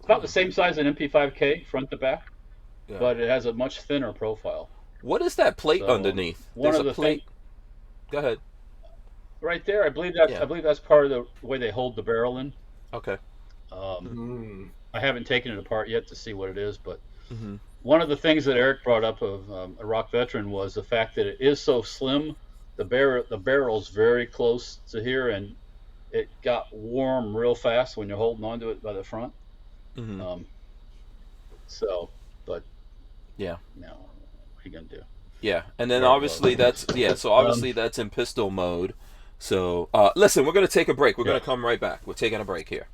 about the same size as an MP5K front to back, but it has a much thinner profile. What is that plate underneath? One of the plate. Go ahead. Right there, I believe that's part of the way they hold the barrel in. Okay. I haven't taken it apart yet to see what it is, but one of the things that Eric brought up of a Rock Veteran was the fact that it is so slim. The barrel's very close to here, and it got warm real fast when you're holding onto it by the front. Mm-hmm. Yeah. No, what are you gonna do? Yeah, and then obviously that's that's in pistol mode. So listen, we're gonna take a break. We're gonna come right back. We're taking a break here.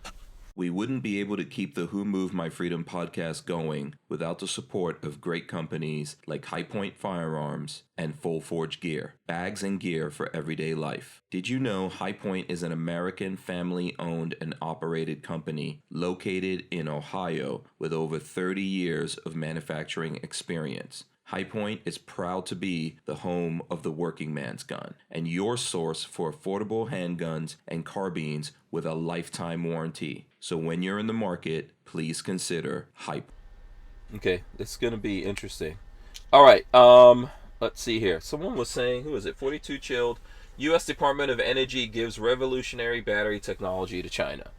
We wouldn't be able to keep the Who Moved My Freedom podcast going without the support of great companies like High Point Firearms and Full Forge Gear, bags and gear for everyday life. Did you know High Point is an American family-owned and operated company located in Ohio with over 30 years of manufacturing experience? High Point is proud to be the home of the working man's gun and your source for affordable handguns and carbines with a lifetime warranty. So when you're in the market, please consider High Point. Okay, this is going to be interesting. All right, let's see here. Someone was saying, who is it? 42 Chilled. U.S. Department of Energy gives revolutionary battery technology to China.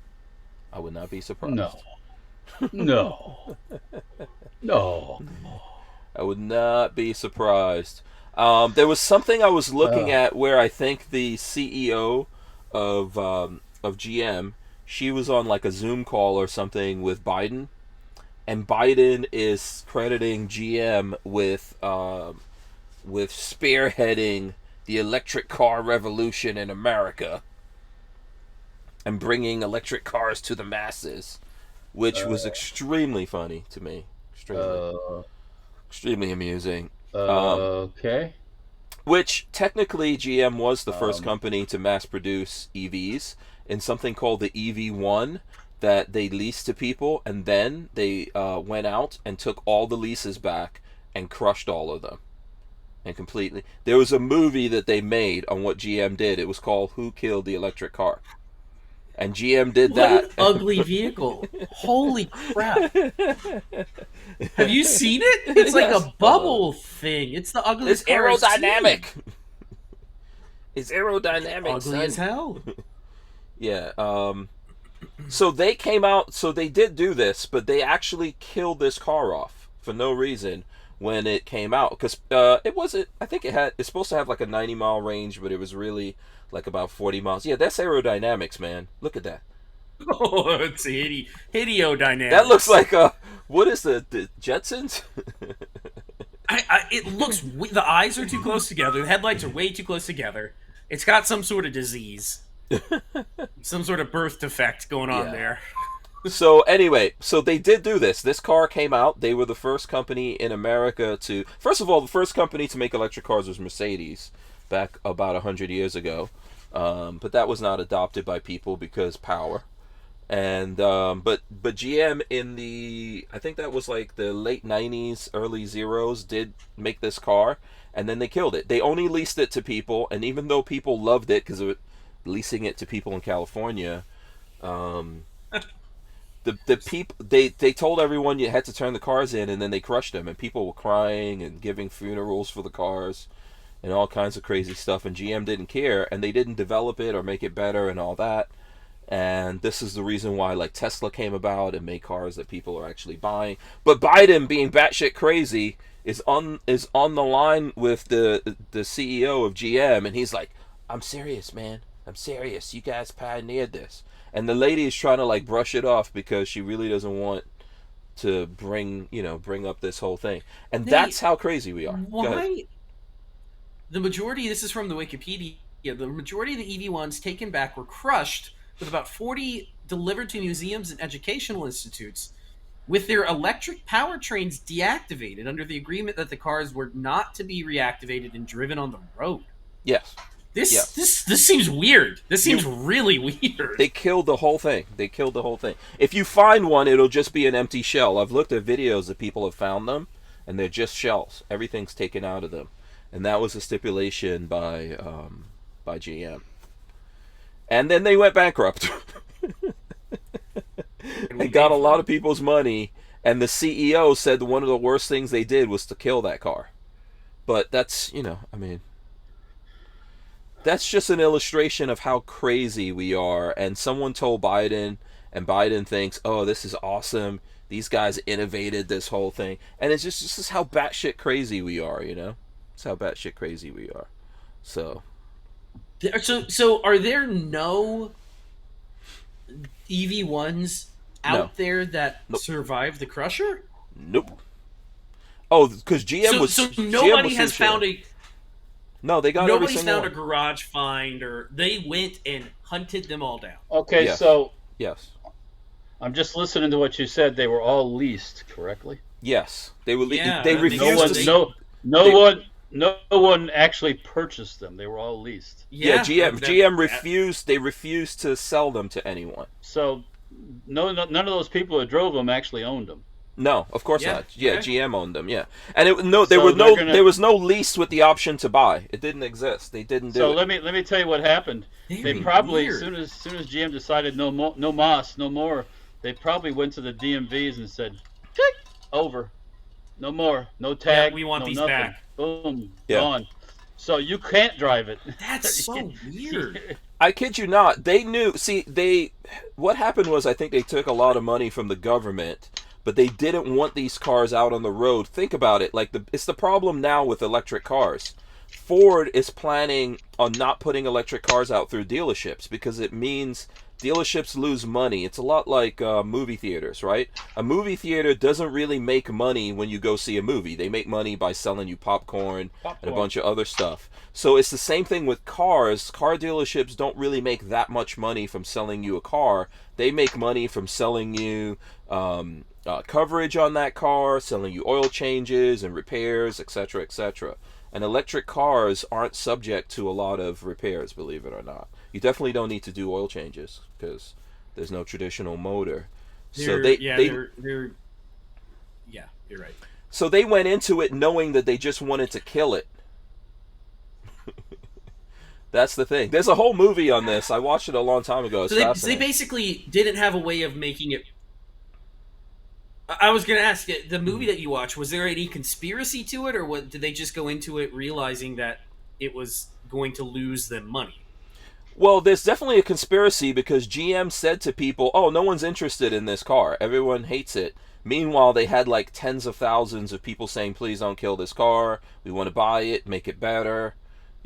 I would not be surprised. No. I would not be surprised. There was something I was looking at where I think the CEO of GM, she was on like a Zoom call or something with Biden, and Biden is crediting GM with spearheading the electric car revolution in America and bringing electric cars to the masses, which was extremely funny to me. Extremely amusing. Okay. Which technically GM was the first company to mass produce EVs in something called the EV1 that they leased to people, and then they went out and took all the leases back and crushed all of them. And completely. There was a movie that they made on what GM did. It was called Who Killed the Electric Car? And GM did that. What an ugly vehicle. Holy crap. Have you seen it? It's like a bubble thing. It's the ugliest car I've aerodynamic. seen. It's aerodynamic. Ugly as hell. Yeah. So they came out. So they did do this, but they actually killed this car off for no reason when it came out, because it wasn't. I think it's supposed to have like a 90-mile range, but it was really like about 40 miles. Yeah, that's aerodynamics, man. Look at that. Oh, it's hideodynamics. That looks like what is the Jetsons? It looks. The eyes are too close together. The headlights are way too close together. It's got some sort of disease, some sort of birth defect going on there. So anyway, so they did do this. This car came out. They were the first company in America to. First of all, the first company to make electric cars was Mercedes, back about 100 years ago. but that was not adopted by people because power. And but GM in the, I think that was like the late 90s, early zeros, did make this car, and then they killed it. They only leased it to people, and even though people loved it because of leasing it to people in California, the people, they told everyone you had to turn the cars in, and then they crushed them, and people were crying and giving funerals for the cars and all kinds of crazy stuff, and GM didn't care, and they didn't develop it or make it better and all that. And this is the reason why like Tesla came about and made cars that people are actually buying. But Biden, being batshit crazy, is on the line with the CEO of GM, and he's like, "I'm serious, man. I'm serious. You guys pioneered this." And the lady is trying to like brush it off because she really doesn't want to bring up this whole thing. And that's how crazy we are. Why? The majority, this is from the Wikipedia, the majority of the EV1s taken back were crushed, with about 40 delivered to museums and educational institutes, with their electric powertrains deactivated under the agreement that the cars were not to be reactivated and driven on the road. Yes. This seems weird. This seems really weird. They killed the whole thing. If you find one, it'll just be an empty shell. I've looked at videos that people have found them, and they're just shells. Everything's taken out of them. And that was a stipulation by GM. And then they went bankrupt. They got a lot of people's money, and the CEO said one of the worst things they did was to kill that car. But that's, that's just an illustration of how crazy we are. And someone told Biden, and Biden thinks, "Oh, this is awesome. These guys innovated this whole thing." And it's just this is how batshit crazy we are, It's how batshit crazy we are. So are there no EV1s out there that survived the Crusher? Nope. Oh, because GM was. So nobody has found a. No, they got. Nobody's found a garage find, or they went and hunted them all down. Okay, yes. So yes, I'm just listening to what you said. They were all leased, correctly? Yes, they were. Yeah, they refused to. No one actually purchased them. They were all leased. Yeah, GM refused. They refused to sell them to anyone. So, none of those people that drove them actually owned them. No, of course not. Yeah, okay. GM owned them. Yeah, and there was no lease with the option to buy. It didn't exist. They didn't do it. So let me tell you what happened. They probably as soon as GM decided no more. They probably went to the DMVs and said, "Over, no more, no tag. Yeah, we want no these nothing. back." Boom, gone. So you can't drive it. That's so weird. I kid you not. They knew. See, what happened was I think they took a lot of money from the government, but they didn't want these cars out on the road. Think about it. It's the problem now with electric cars. Ford is planning on not putting electric cars out through dealerships because it means dealerships lose money. It's a lot like movie theaters, right? A movie theater doesn't really make money when you go see a movie. They make money by selling you popcorn and a bunch of other stuff. So it's the same thing with cars. Car dealerships don't really make that much money from selling you a car. They make money from selling you coverage on that car, selling you oil changes and repairs, etc., etc. And electric cars aren't subject to a lot of repairs, believe it or not. You definitely don't need to do oil changes because there's no traditional motor. You're right. So they went into it knowing that they just wanted to kill it. That's the thing. There's a whole movie on this. I watched it a long time ago. So they basically didn't have a way of making it. I was going to ask, the movie that you watched, was there any conspiracy to it, or did they just go into it realizing that it was going to lose them money? Well, there's definitely a conspiracy because GM said to people, "Oh, no one's interested in this car. Everyone hates it." Meanwhile, they had like tens of thousands of people saying, "Please don't kill this car. We want to buy it, make it better."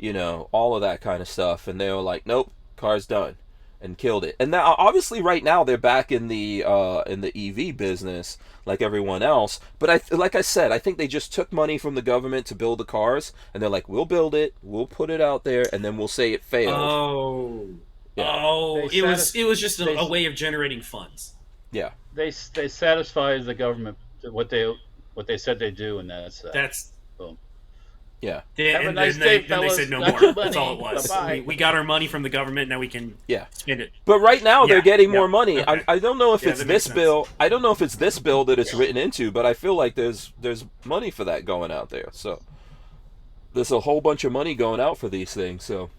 All of that kind of stuff. And they were like, "Nope, car's done." And killed it. And now, obviously, right now they're back in the EV business like everyone else. But like I said, I think they just took money from the government to build the cars, and they're like, "We'll build it, we'll put it out there, and then we'll say it failed." Oh, yeah. It was just a way of generating funds. Yeah, they satisfy the government what they said they do, and that's that's boom. Yeah. Have a And nice then day, they fellas. said no Got more. your That's all it money. was. Bye-bye. We got our money from the government. Now we can spend it. But right now they're getting more money. Okay. I don't know if it's that this makes sense. bill. I don't know if it's this bill that it's written into, but I feel like there's money for that going out there. So there's a whole bunch of money going out for these things. So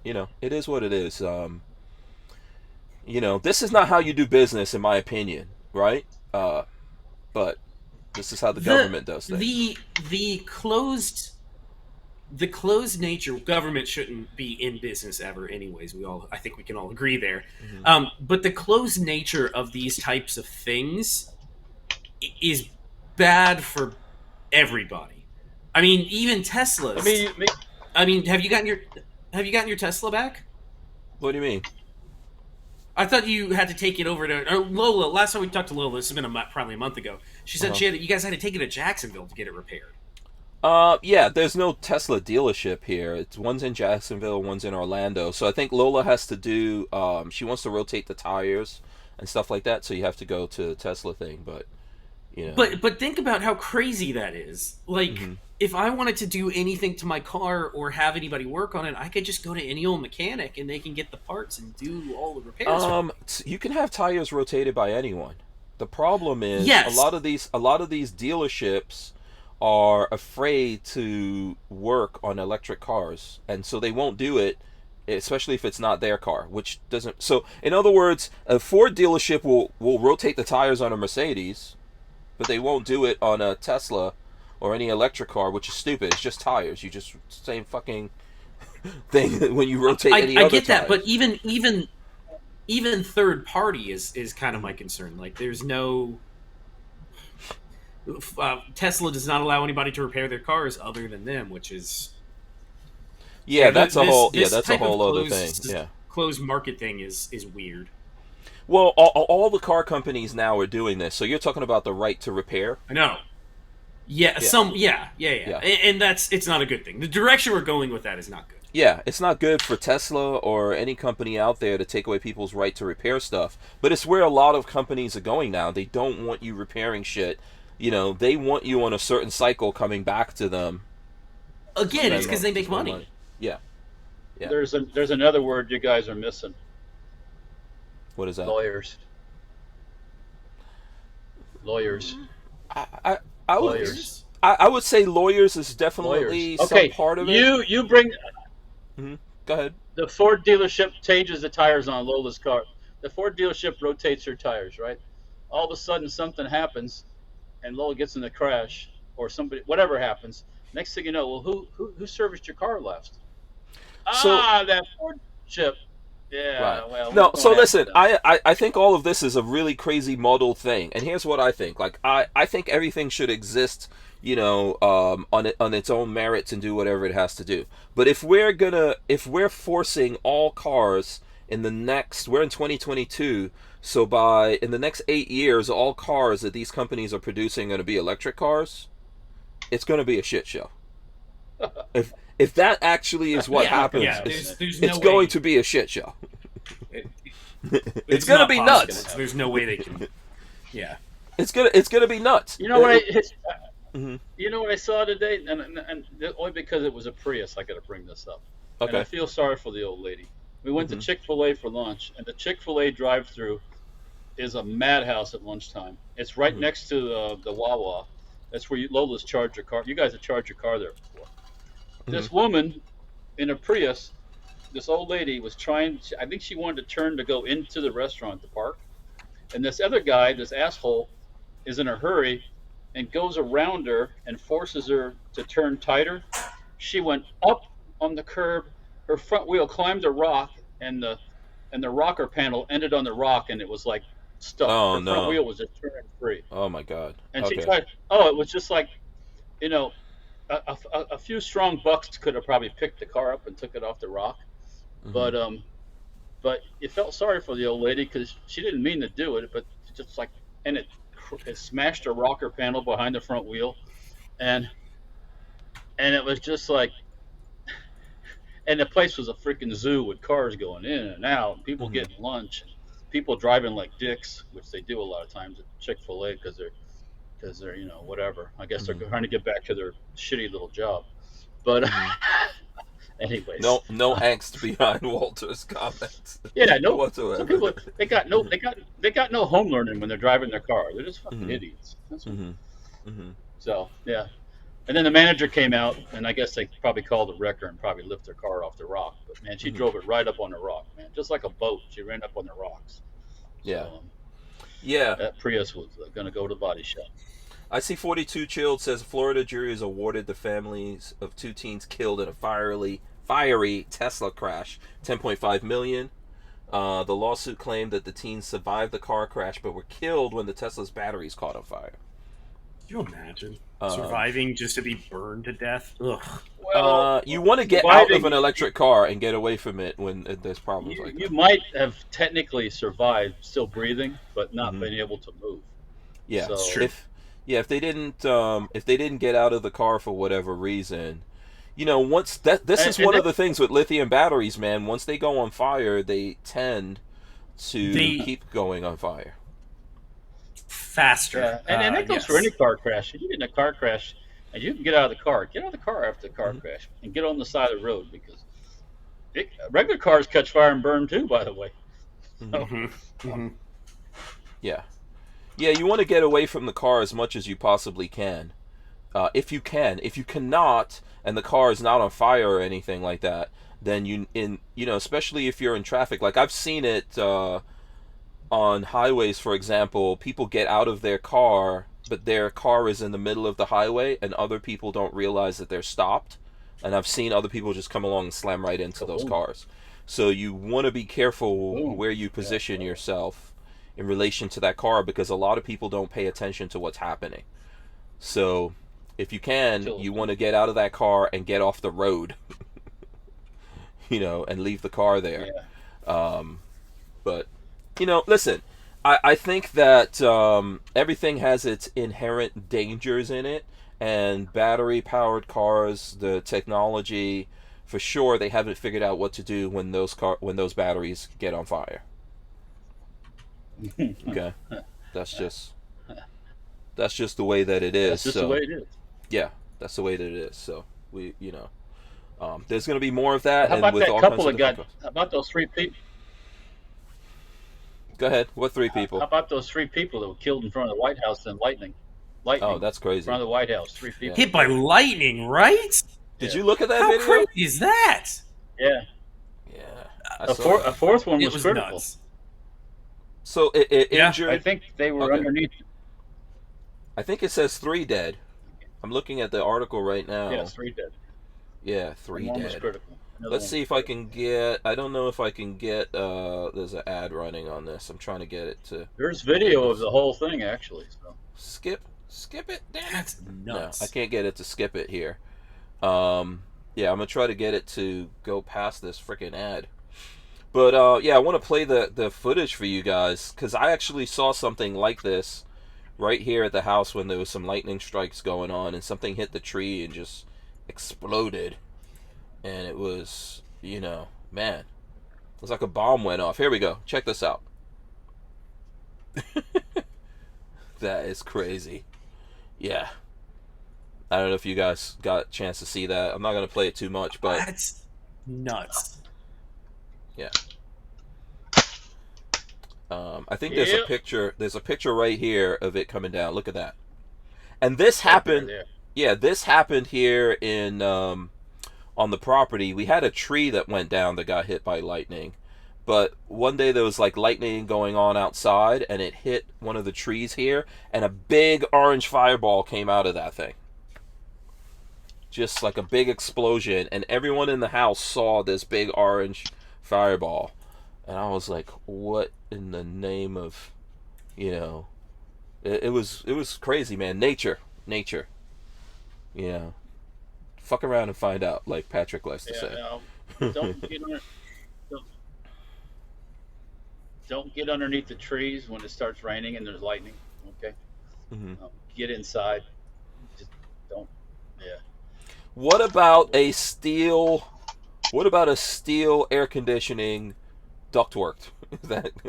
it is what it is. This is not how you do business, in my opinion, right? But this is how the government does things. The closed nature, government shouldn't be in business ever anyways. I think we can all agree there. Mm-hmm. But the closed nature of these types of things is bad for everybody. I mean, even Teslas. I mean, have you gotten your Tesla back? What do you mean? I thought you had to take it over to Lola. Last time we talked to Lola, this has been probably a month ago. She said you guys had to take it to Jacksonville to get it repaired. Yeah, there's no Tesla dealership here. One's in Jacksonville, one's in Orlando. So I think Lola has to do. She wants to rotate the tires and stuff like that. So you have to go to the Tesla thing, but But think about how crazy that is. Like, if I wanted to do anything to my car or have anybody work on it, I could just go to any old mechanic and they can get the parts and do all the repairs. You can have tires rotated by anyone. The problem is Yes. a lot of these dealerships are afraid to work on electric cars, and so they won't do it, especially if it's not their car, which doesn't. So in other words, a Ford dealership will rotate the tires on a Mercedes, but they won't do it on a Tesla or any electric car, which is stupid. It's just tires. You just same fucking thing when you rotate any other I get that, tires. but even third party is kind of my concern. Like, there's no Tesla does not allow anybody to repair their cars other than them, which is that's a whole other closed, thing. Yeah, closed market thing is weird. well, all the car companies now are doing this. So you're talking about the right to repair. I know. Yeah. And it's not a good thing. The direction we're going with that is not good. Yeah, it's not good for Tesla or any company out there to take away people's right to repair stuff. But it's where a lot of companies are going now. They don't want you repairing shit. They want you on a certain cycle coming back to them. Again, it's because they make money. Yeah. There's another word you guys are missing. What is that? Lawyers. I would say lawyers is definitely some part of it. You bring. Go ahead. The Ford dealership changes the tires on Lola's car. The Ford dealership rotates her tires, right? All of a sudden, something happens, and Lola gets in a crash, or whatever happens. Next thing you know, well, who serviced your car last? That Ford chip. Yeah. Right. Well. No. So listen, I think all of this is a really crazy muddled thing, and here's what I think. Like I think everything should exist, on its own merits and do whatever it has to do. But if we're forcing all cars we're in 2022, so in the next 8 years, all cars that these companies are producing are going to be electric cars, it's going to be a shit show. If that actually is what happens, it's going to be a shit show. It's going to be nuts. There's no way they can. Yeah. It's gonna be nuts. You know what You know what I saw today, and only because it was a Prius, I got to bring this up. Okay. And I feel sorry for the old lady. We went to Chick-fil-A for lunch, and the Chick-fil-A drive-through is a madhouse at lunchtime. It's right next to the Wawa. That's where Lola's charge your car. You guys have charged your car there before. This woman in a Prius, this old lady was trying. I think she wanted to turn to go into the restaurant to park, and this other guy, this asshole, is in a hurry and goes around her and forces her to turn tighter. She went up on the curb. Her front wheel climbed a rock, and the rocker panel ended on the rock, and it was like stuck. Oh, her front wheel was just turning free. Oh my God! And she tried. Oh, it was just like, a few strong bucks could have probably picked the car up and took it off the rock, but you felt sorry for the old lady because she didn't mean to do it, but just like, and it smashed a rocker panel behind the front wheel, and it was just like, and the place was a freaking zoo with cars going in and out, people getting lunch, people driving like dicks, which they do a lot of times at Chick-fil-A because they're whatever. I guess they're trying to get back to their shitty little job. But anyways, no angst behind Walter's comments. Yeah, no whatsoever. Some people they got no home learning when they're driving their car. They're just fucking idiots. That's what, So yeah, and then the manager came out, and I guess they probably called the wrecker and probably lift their car off the rock. But man, she drove it right up on the rock, man, just like a boat. She ran up on the rocks. Yeah. So, yeah. That Prius was going to go to the body shop. I see 42 Chilled says Florida jury has awarded the families of 2 teens killed in a fiery Tesla crash $10.5 million. The lawsuit claimed that the teens survived the car crash but were killed when the Tesla's batteries caught on fire. Can you imagine surviving just to be burned to death? Ugh. Well, you want to get out of an electric car and get away from it when there's problems like that. You might have technically survived, still breathing, but not been able to move. Yeah, so, true. If they didn't get out of the car for whatever reason, once this is one of the things with lithium batteries, man. Once they go on fire, they tend to keep going on fire faster. Yeah. And that goes for any car crash. If you get in a car crash and you can get out of the car, get out of the car after the car crash and get on the side of the road, because regular cars catch fire and burn too, by the way. Yeah, you want to get away from the car as much as you possibly can. If you can. If you cannot, and the car is not on fire or anything like that, then especially if you're in traffic, like I've seen it on highways, for example, people get out of their car, but their car is in the middle of the highway, and other people don't realize that they're stopped. And I've seen other people just come along and slam right into those cars. So you want to be careful where you position yourself in relation to that car, because a lot of people don't pay attention to what's happening. So if you can, you want to get out of that car and get off the road, and leave the car there. But listen, I think that everything has its inherent dangers in it, and battery-powered cars, the technology, for sure, they haven't figured out what to do when those batteries get on fire. Okay, that's just the way that it is. That's just the way it is. Yeah, that's the way that it is. So we, there's going to be more of that. How about and with that all couple kinds that of how about those 3 people? Go ahead. What 3 people? How about those 3 people that were killed in front of the White House in lightning? Oh, that's crazy. In front of the White House, 3 people. Hit by lightning, right? Did you look at that How video? crazy is that? Yeah. Yeah. A fourth one was critical. Nuts. So it injured. I think they were underneath. I think it says 3 dead. I'm looking at the article right now. Yeah, 3 dead. Yeah, 3 one dead. was critical. Let's see if I can get. I don't know if I can get. There's an ad running on this. I'm trying to get it to. There's video of the whole thing actually. So. Skip it. Damn. That's nuts. No, I can't get it to skip it here. I'm gonna try to get it to go past this freaking ad. But I want to play the footage for you guys, because I actually saw something like this right here at the house when there was some lightning strikes going on, and something hit the tree and just exploded. And it was, man, it was like a bomb went off. Here we go. Check this out. That is crazy. Yeah. I don't know if you guys got a chance to see that. I'm not going to play it too much, but... That's nuts. Yeah. I think there's a picture. There's a picture right here of it coming down. Look at that. And this happened. Yeah, this happened here in on the property. We had a tree that went down that got hit by lightning. But one day there was like lightning going on outside, and it hit one of the trees here, and a big orange fireball came out of that thing. Just like a big explosion, and everyone in the house saw this big orange fireball. And I was like, what in the name of, it was crazy, man. Nature. Fuck around and find out, like Patrick likes to say. Don't get underneath the trees when it starts raining and there's lightning. Okay. Get inside. Just don't. Yeah. What about a steel air conditioning ductwork?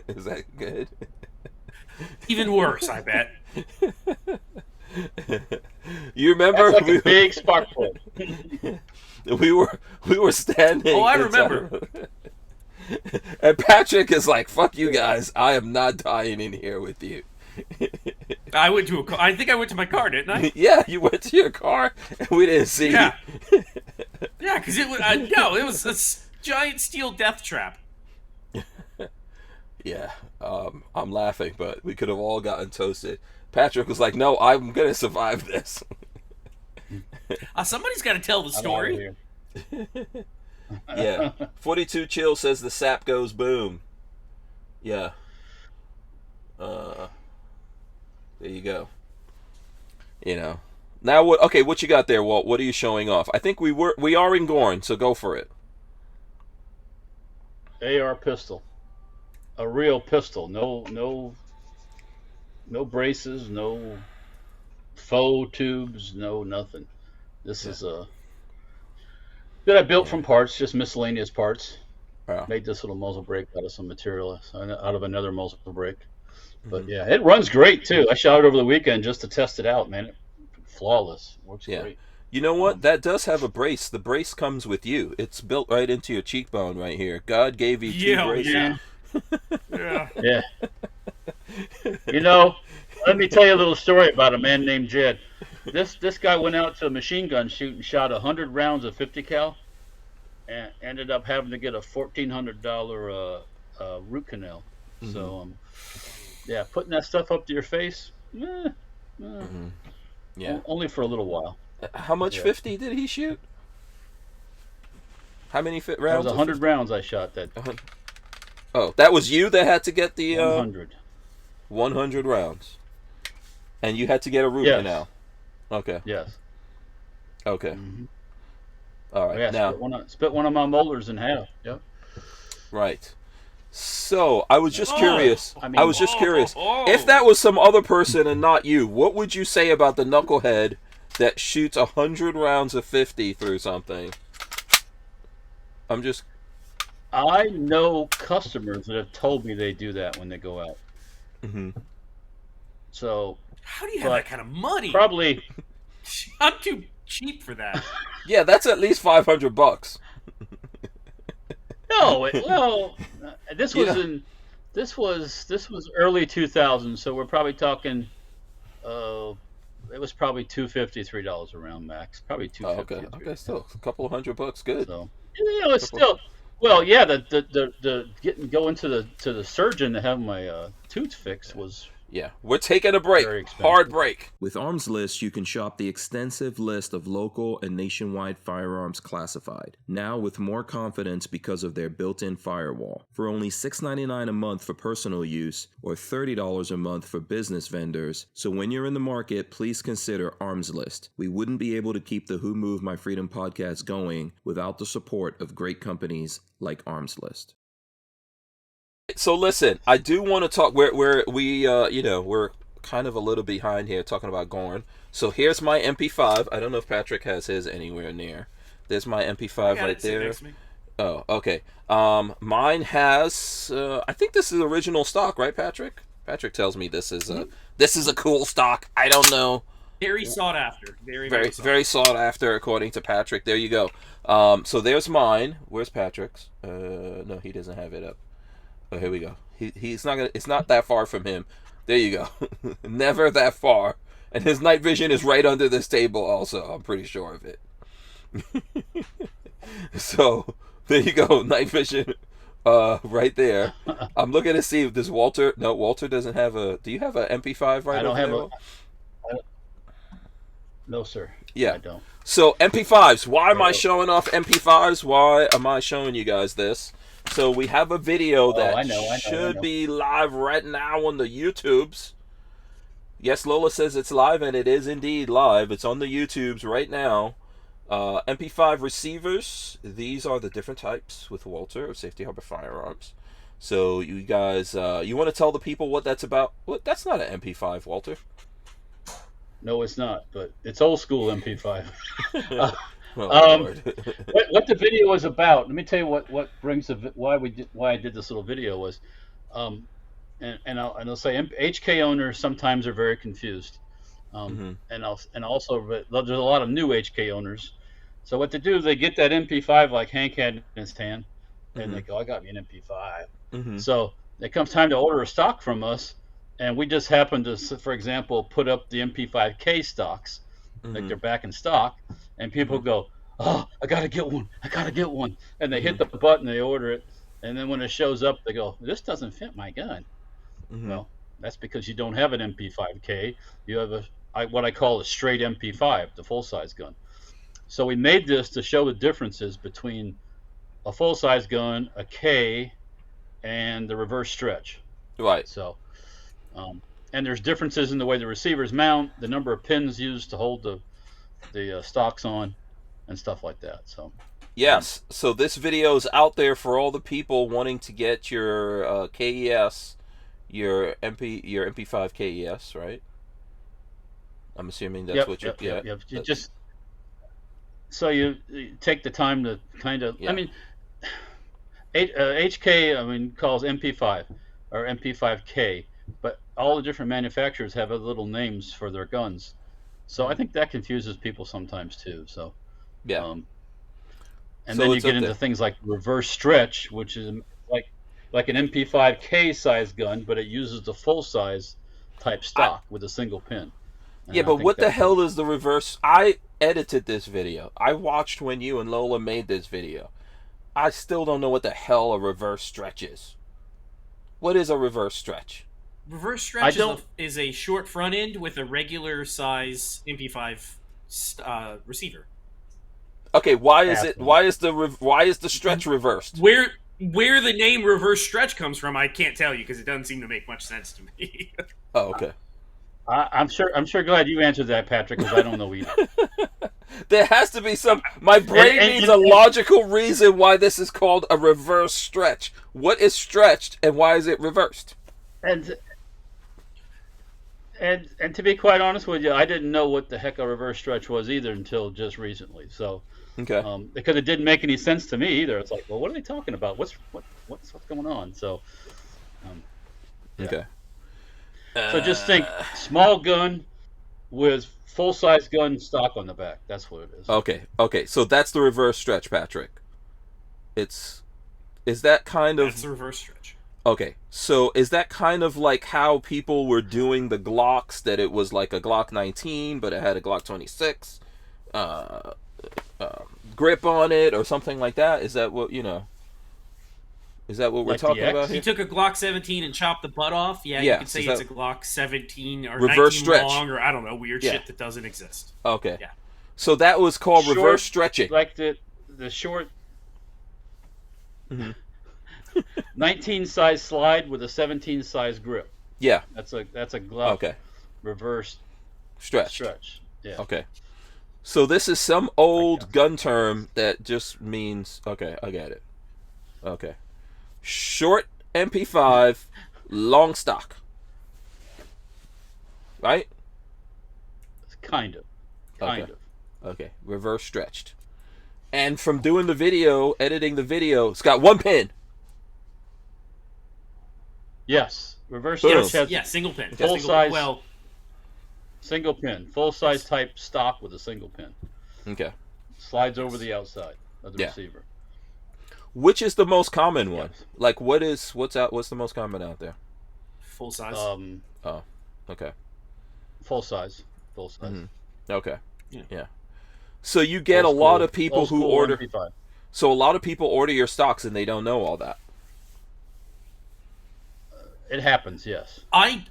Is that good? Even worse, I bet. You remember? That's like a big spark plug. we were standing. Oh, I remember. And Patrick is like, "Fuck you guys! I am not dying in here with you." I think I went to my car, didn't I? Yeah, you went to your car, and we didn't see you. Yeah, because it was it was a giant steel death trap. Yeah, I'm laughing, but we could have all gotten toasted. Patrick was like, "No, I'm gonna survive this." Somebody's got to tell the story. Yeah, 42 Chill says the sap goes boom. Yeah. There you go. You know. Now what? Okay, what you got there, Walt? What are you showing off? I think we are in Gorn, so go for it. AR pistol, a real pistol. No braces, no faux tubes, no nothing. This is a that I built from parts, just miscellaneous parts. Wow. Made this little muzzle brake out of some material, out of another muzzle brake. But yeah, it runs great too. I shot it over the weekend just to test it out, man. Flawless. Works great. You know what? That does have a brace. The brace comes with you. It's built right into your cheekbone right here. God gave you two braces. Yeah. You know, let me tell you a little story about a man named Jed. This guy went out to a machine gun shoot and shot 100 rounds of 50 cal, and ended up having to get a $1,400 root canal. Mm-hmm. So, yeah, putting that stuff up to your face, only for a little while. How much 50 did he shoot? How many rounds? It was 100 rounds I shot that. Oh, that was you that had to get the 100. 100 rounds, and you had to get a root canal. Okay. Yes. Okay. Mm-hmm. All right. Now split one of my molars in half. Yep. Right. So I was just curious. I was just curious if that was some other person and not you. What would you say about the knucklehead that shoots 100 rounds of 50 through something? I know customers that have told me they do that when they go out. Mm-hmm. So how do you have that kind of money? Probably. I'm too cheap for that. Yeah, that's at least $500. No, this was this was early 2000s, so we're probably talking. It was probably $250, $3 a round max, probably $250. Oh, okay, still a couple of $100, good. So it's still. Well, yeah, the going to the surgeon to have my tooth fixed was. Yeah, we're taking a break. Hard break. With Armslist, you can shop the extensive list of local and nationwide firearms classified, now with more confidence because of their built-in firewall. For only $6.99 a month for personal use, or $30 a month for business vendors. So when you're in the market, please consider Armslist. We wouldn't be able to keep the Who Moved My Freedom podcast going without the support of great companies like Armslist. So listen, I do want to talk. We're kind of a little behind here talking about Gorn. So here's my MP5. I don't know if Patrick has his anywhere near. There's my MP5 right there. Oh, okay. Mine has. I think this is original stock, right, Patrick? Patrick tells me this is a cool stock. I don't know. Very sought after. Very sought after, according to Patrick. There you go. So there's mine. Where's Patrick's? No, he doesn't have it up. Oh, here we go. He's not gonna. It's not that far from him. There you go. Never that far. And his night vision is right under this table. Also, I'm pretty sure of it. So there you go. Night vision, right there. I'm looking to see if this Walther. No, Walther doesn't have a. Do you have an MP5 right? I don't have a. No, sir. Yeah, I don't. So MP5s. Why am I showing off MP5s? Why am I showing you guys this? So we have a video that should be live right now on the YouTubes. Yes, Lola says it's live, and it is indeed live. It's on the YouTubes right now. MP5 receivers. These are the different types with Walther of Safety Harbor Firearms. So you guys, you want to tell the people what that's about? What? That's not an MP5, Walther. No, it's not, but it's old school MP5. What the video is about? Let me tell you what brings why I did this little video was, and I'll say HK owners sometimes are very confused, and also there's a lot of new HK owners So what they do, they get that MP5 like Hank had in his hand, and they go, I got me an MP5. Mm-hmm. So it comes time to order a stock from us, and we just happen to, for example, put up the MP5K stocks, like they're back in stock, and people go, oh, I got to get one. I got to get one. And they hit the button, they order it, and then when it shows up, they go, this doesn't fit my gun. Well, that's because you don't have an MP5K. You have what I call a straight MP5, the full-size gun. So we made this to show the differences between a full-size gun, a K, and the reverse stretch. Right. So, and there's differences in the way the receivers mount, the number of pins used to hold the stocks on, and stuff like that. So. Yes. So this video is out there for all the people wanting to get your KES, your MP5 KES, right? I'm assuming that's what you're. Yep. You just. So you take the time to kind of, I mean, HK, calls MP5 or MP5K, but all the different manufacturers have little names for their guns. So I think that confuses people sometimes too. So, yeah. And then you get into things like reverse stretch, which is like an MP5K size gun, but it uses the full size type stock with a single pin. Yeah, but what the hell is the reverse? I edited this video. I watched when you and Lola made this video. I still don't know what the hell a reverse stretch is. What is a reverse stretch? Reverse stretch is a short front end with a regular size MP5 receiver. Okay, why is the stretch reversed? Where the name reverse stretch comes from, I can't tell you because it doesn't seem to make much sense to me. Oh, okay. I'm sure glad you answered that, Patrick, because I don't know either. There has to be some. My brain needs a logical reason why this is called a reverse stretch. What is stretched and why is it reversed? And to be quite honest with you, I didn't know what the heck a reverse stretch was either until just recently. So, okay, because it didn't make any sense to me either. It's like, well, what are they talking about? What's going on? So, okay. So just think, small gun with full-size gun stock on the back. That's what it is. Okay. So that's the reverse stretch, Patrick. Is that kind of... That's the reverse stretch. Okay, so is that kind of like how people were doing the Glocks, that it was like a Glock 19, but it had a Glock 26 grip on it or something like that? Is that what, Is that what we're talking about here? He took a Glock 17 and chopped the butt off. Yeah, you could say it's a Glock 17 or reverse 19 stretch. long or I don't know, weird shit that doesn't exist. Okay. Yeah. So that was called reverse stretching. Like the short 19 size slide with a 17 size grip. Yeah. That's a Glock reverse stretch. Yeah. Okay. So this is some old gun term that just means okay, I get it. Okay. Short MP5, long stock. Right? Kind of. Okay. Reverse stretched. And from doing the video, editing the video, it's got one pin. Yes. Reverse stretch has single pin. Full size. Well, single pin. Full size type stock with a single pin. Okay. Slides over the outside of the receiver. Which is the most common one? Like, what's the most common out there? Full size. Okay. Full size. Mm-hmm. Okay. Yeah. So you get a lot of people who order. MP5. So a lot of people order your stocks and they don't know all that. It happens, yes. I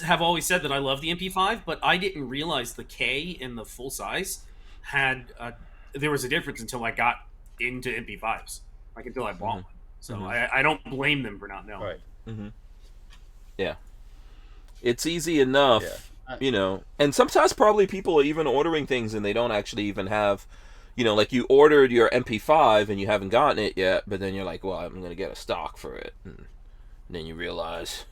have always said that I love the MP5, but I didn't realize the K in the full size had there was a difference until I got into MP5s, like until I bought one. So I don't blame them for not knowing. Right. Mm-hmm. Yeah. It's easy enough, and sometimes probably people are even ordering things and they don't actually even have, like you ordered your MP5 and you haven't gotten it yet, but then you're like, well, I'm going to get a stock for it. And then you realize.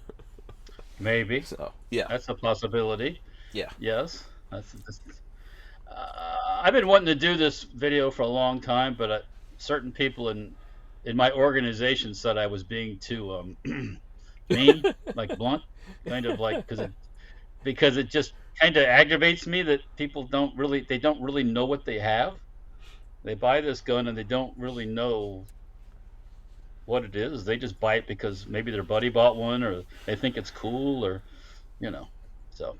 Maybe. So, yeah. That's a possibility. Yeah. Yes. I've been wanting to do this video for a long time, but certain people in my organization said I was being too mean, like blunt, kind of like because it just kind of aggravates me that people don't really know what they have. They buy this gun and they don't really know what it is. They just buy it because maybe their buddy bought one, or they think it's cool, or so.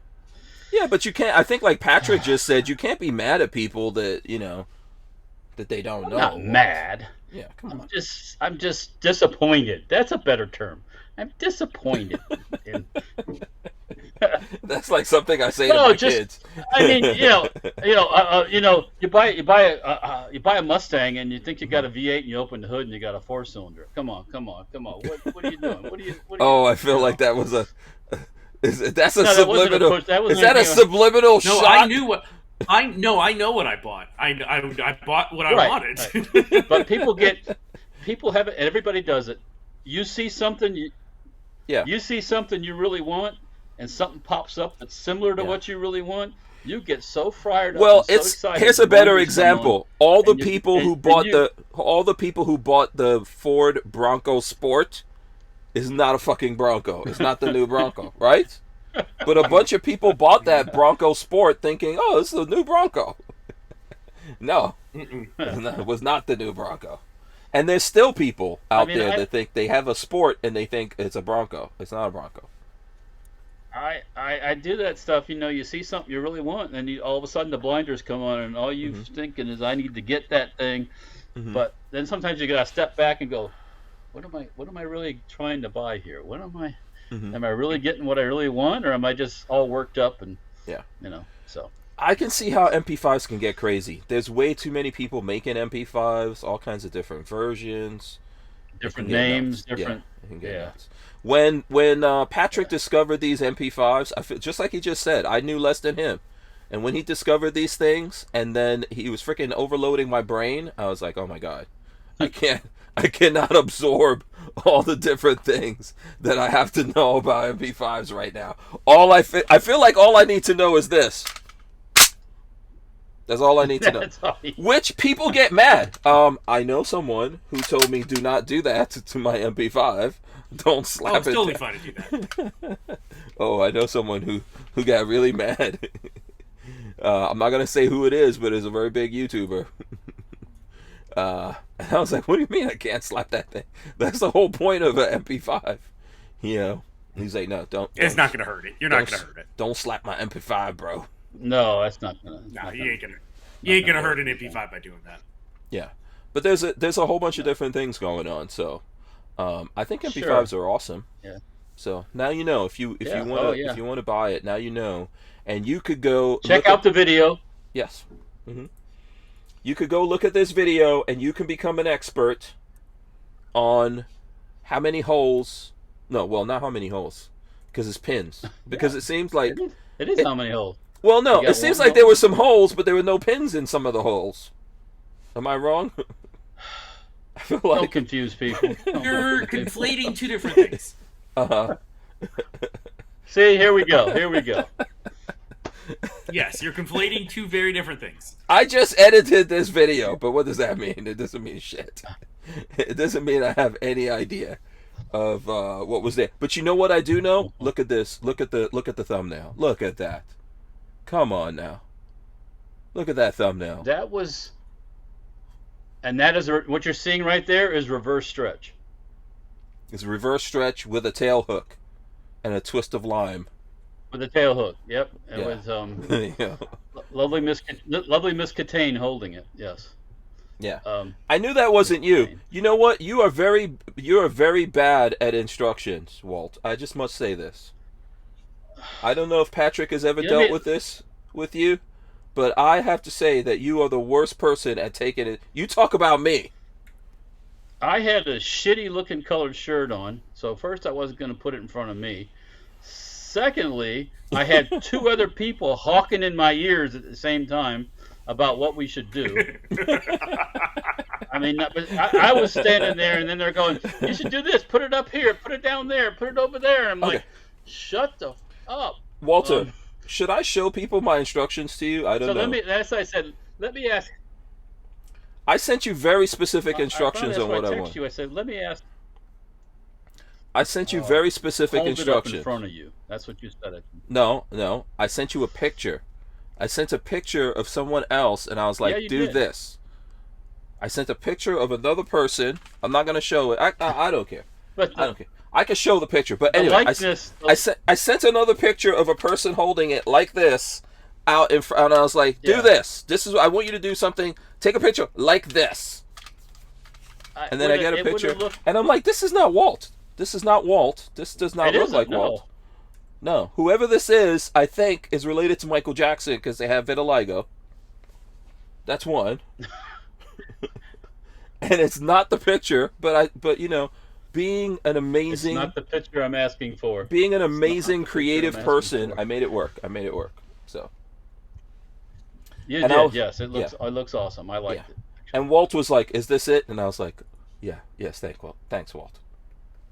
Yeah, but you can't. I think, like Patrick just said, you can't be mad at people that that they don't know. Not mad. Yeah, come on. I'm just disappointed. That's a better term. I'm disappointed. That's like something I say to my kids. I mean, you buy a Mustang and you think you got a V8 and you open the hood and you got a 4-cylinder. Come on. What are you doing? I feel like that was a. That's a subliminal. Is that a subliminal no, shot? I knew what. I know what I bought. I bought what I wanted. Right. But people have it. Everybody does it. You see something. You see something you really want, and something pops up that's similar to what you really want. You get so fired up. Well, so excited. Here's a better example. All the people who bought the Ford Bronco Sport is not a fucking Bronco. It's not the new Bronco, right? But a bunch of people bought that Bronco Sport thinking, "Oh, this is a new Bronco." No, it was not the new Bronco. And there's still people out there that think they have a Sport and they think it's a Bronco. It's not a Bronco. I do that stuff. You see something you really want, and then all of a sudden the blinders come on, and all you're thinking is, "I need to get that thing." But then sometimes you gotta step back and go, What am I really trying to buy here? What am I? Am I really getting what I really want, or am I just all worked up and So I can see how MP5s can get crazy. There's way too many people making MP5s, all kinds of different versions, different names, different. Nuts. When Patrick discovered these MP5s, I feel just like he just said, I knew less than him. And when he discovered these things, and then he was freaking overloading my brain, I was like, oh my god, I cannot absorb all the different things that I have to know about MP5s right now. I feel like all I need to know is this. That's all I need to know. Which people get mad. I know someone who told me, do not do that to my MP5. Don't slap it. It's totally fine to do that. Oh, I know someone who got really mad. I'm not going to say who it is, but it's a very big YouTuber. And I was like, what do you mean I can't slap that thing? That's the whole point of an MP5. He's like, no, don't. It's not going to hurt it. You're not going to hurt it. Don't slap my MP5, bro. No, that's not going to. No, you ain't gonna hurt an MP5 by doing that. Yeah. But there's a whole bunch of different things going on, so I think MP5s are awesome. Yeah. So now you know if you want to buy it, now you know. And you could go check out the video. Yes. You could go look at this video and you can become an expert on how many holes. No, well, not how many holes, because it's pins. Because it seems like it is how many holes. Well, no, it seems like there were some holes, but there were no pins in some of the holes. Am I wrong? I feel like don't confuse people. You're conflating two different things. See, here we go. Yes, you're conflating two very different things. I just edited this video, but what does that mean? It doesn't mean shit. It doesn't mean I have any idea of what was there. But you know what I do know? Look at this. Look at the thumbnail. Look at that. Come on now. Look at that thumbnail. That is what you're seeing right there is reverse stretch. It's a reverse stretch with a tail hook and a twist of lime. With a tail hook, yep. It was lovely Miss Catane holding it. Yes. Yeah. I knew that wasn't you. You know what? You are very bad at instructions, Walt. I just must say this. I don't know if Patrick has ever dealt with this with you, but I have to say that you are the worst person at taking it. You talk about me. I had a shitty looking colored shirt on, so first I wasn't going to put it in front of me. Secondly, I had two other people hawking in my ears at the same time about what we should do. I mean, I was standing there, and then they're going, "You should do this. Put it up here. Put it down there. Put it over there." And I'm like, "Shut the f up, Walter." Should I show people my instructions to you? I don't know. As I said, let me ask. I sent you very specific instructions on what I want. I said, let me ask. I sent you very specific instructions. Hold it up in front of you. That's what you said. No. I sent you a picture. I sent a picture of someone else, and I was like, do this. I sent a picture of another person. I'm not gonna show it. I don't care. But I don't care. I can show the picture, but anyway, I sent another picture of a person holding it like this out in front, and I was like, "Do this. This is. I want you to do something. Take a picture like this." And then I get a picture, and I'm like, "This is not Walt. This is not Walt. This does not look like Walt." No, whoever this is, I think, is related to Michael Jackson because they have vitiligo. That's one. And it's not the picture, but you know, being an amazing... It's not the picture I'm asking for. Being an amazing creative person, I made it work. So. You did, yes. It looks awesome. I liked it. And Walt was like, "Is this it?" And I was like, yes, thanks, Walt.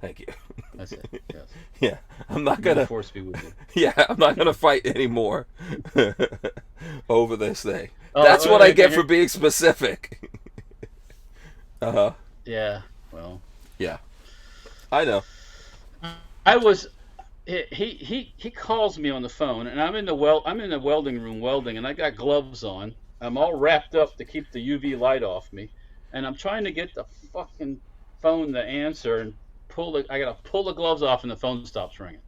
Thank you. That's it, yes. Yeah, I'm not gonna force be with you. Yeah, I'm not gonna fight anymore over this thing. That's what I get for being specific. Yeah. Well. Yeah. I know. He calls me on the phone, and I'm in the welding room welding, and I got gloves on. I'm all wrapped up to keep the UV light off me, and I'm trying to get the fucking phone to answer and I gotta pull the gloves off, and the phone stops ringing.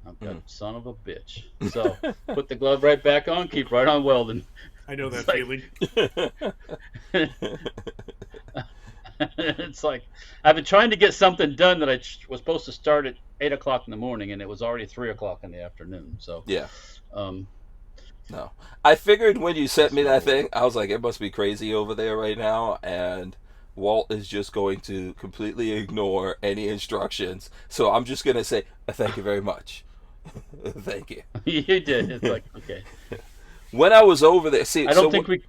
I'm like, son of a bitch. So put the glove right back on, keep right on welding. I know that feeling. It's like I've been trying to get something done that I was supposed to start at 8 o'clock in the morning, and it was already 3 o'clock in the afternoon. So yeah. No, I figured when you sent me that thing, I was like, it must be crazy over there right now, and Walt is just going to completely ignore any instructions. So I'm just going to say, thank you very much. Thank you. You did. It's like, okay. When I was over there, see, I don't think we...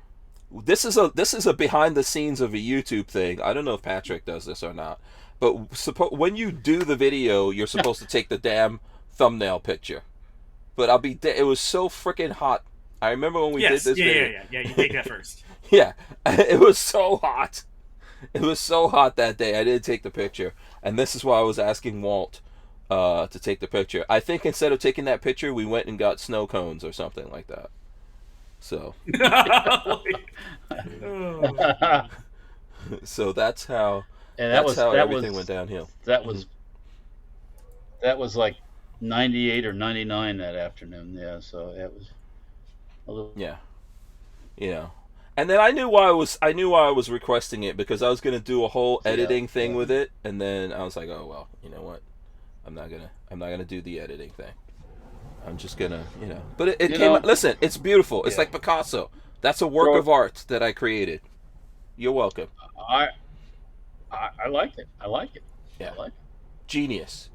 This is a behind the scenes of a YouTube thing. I don't know if Patrick does this or not. But when you do the video, you're supposed to take the damn thumbnail picture. But it was so freaking hot. I remember when we did this video. Yeah, you take that first. Yeah, it was so hot. It was so hot that day. I didn't take the picture. And this is why I was asking Walt to take the picture. I think instead of taking that picture, we went and got snow cones or something like that. So. So that's how. And everything went downhill. That was like 98 or 99 that afternoon. Yeah, so it was a little. Yeah. You know. And then I knew why I was requesting it, because I was gonna do a whole editing thing with it, and then I was like, oh well, you know what? I'm not gonna do the editing thing. I'm just gonna, you know. But it came out, listen, it's beautiful. It's like Picasso. That's a work of art that I created. You're welcome. I like it. I like it. Yeah. I like it. Genius.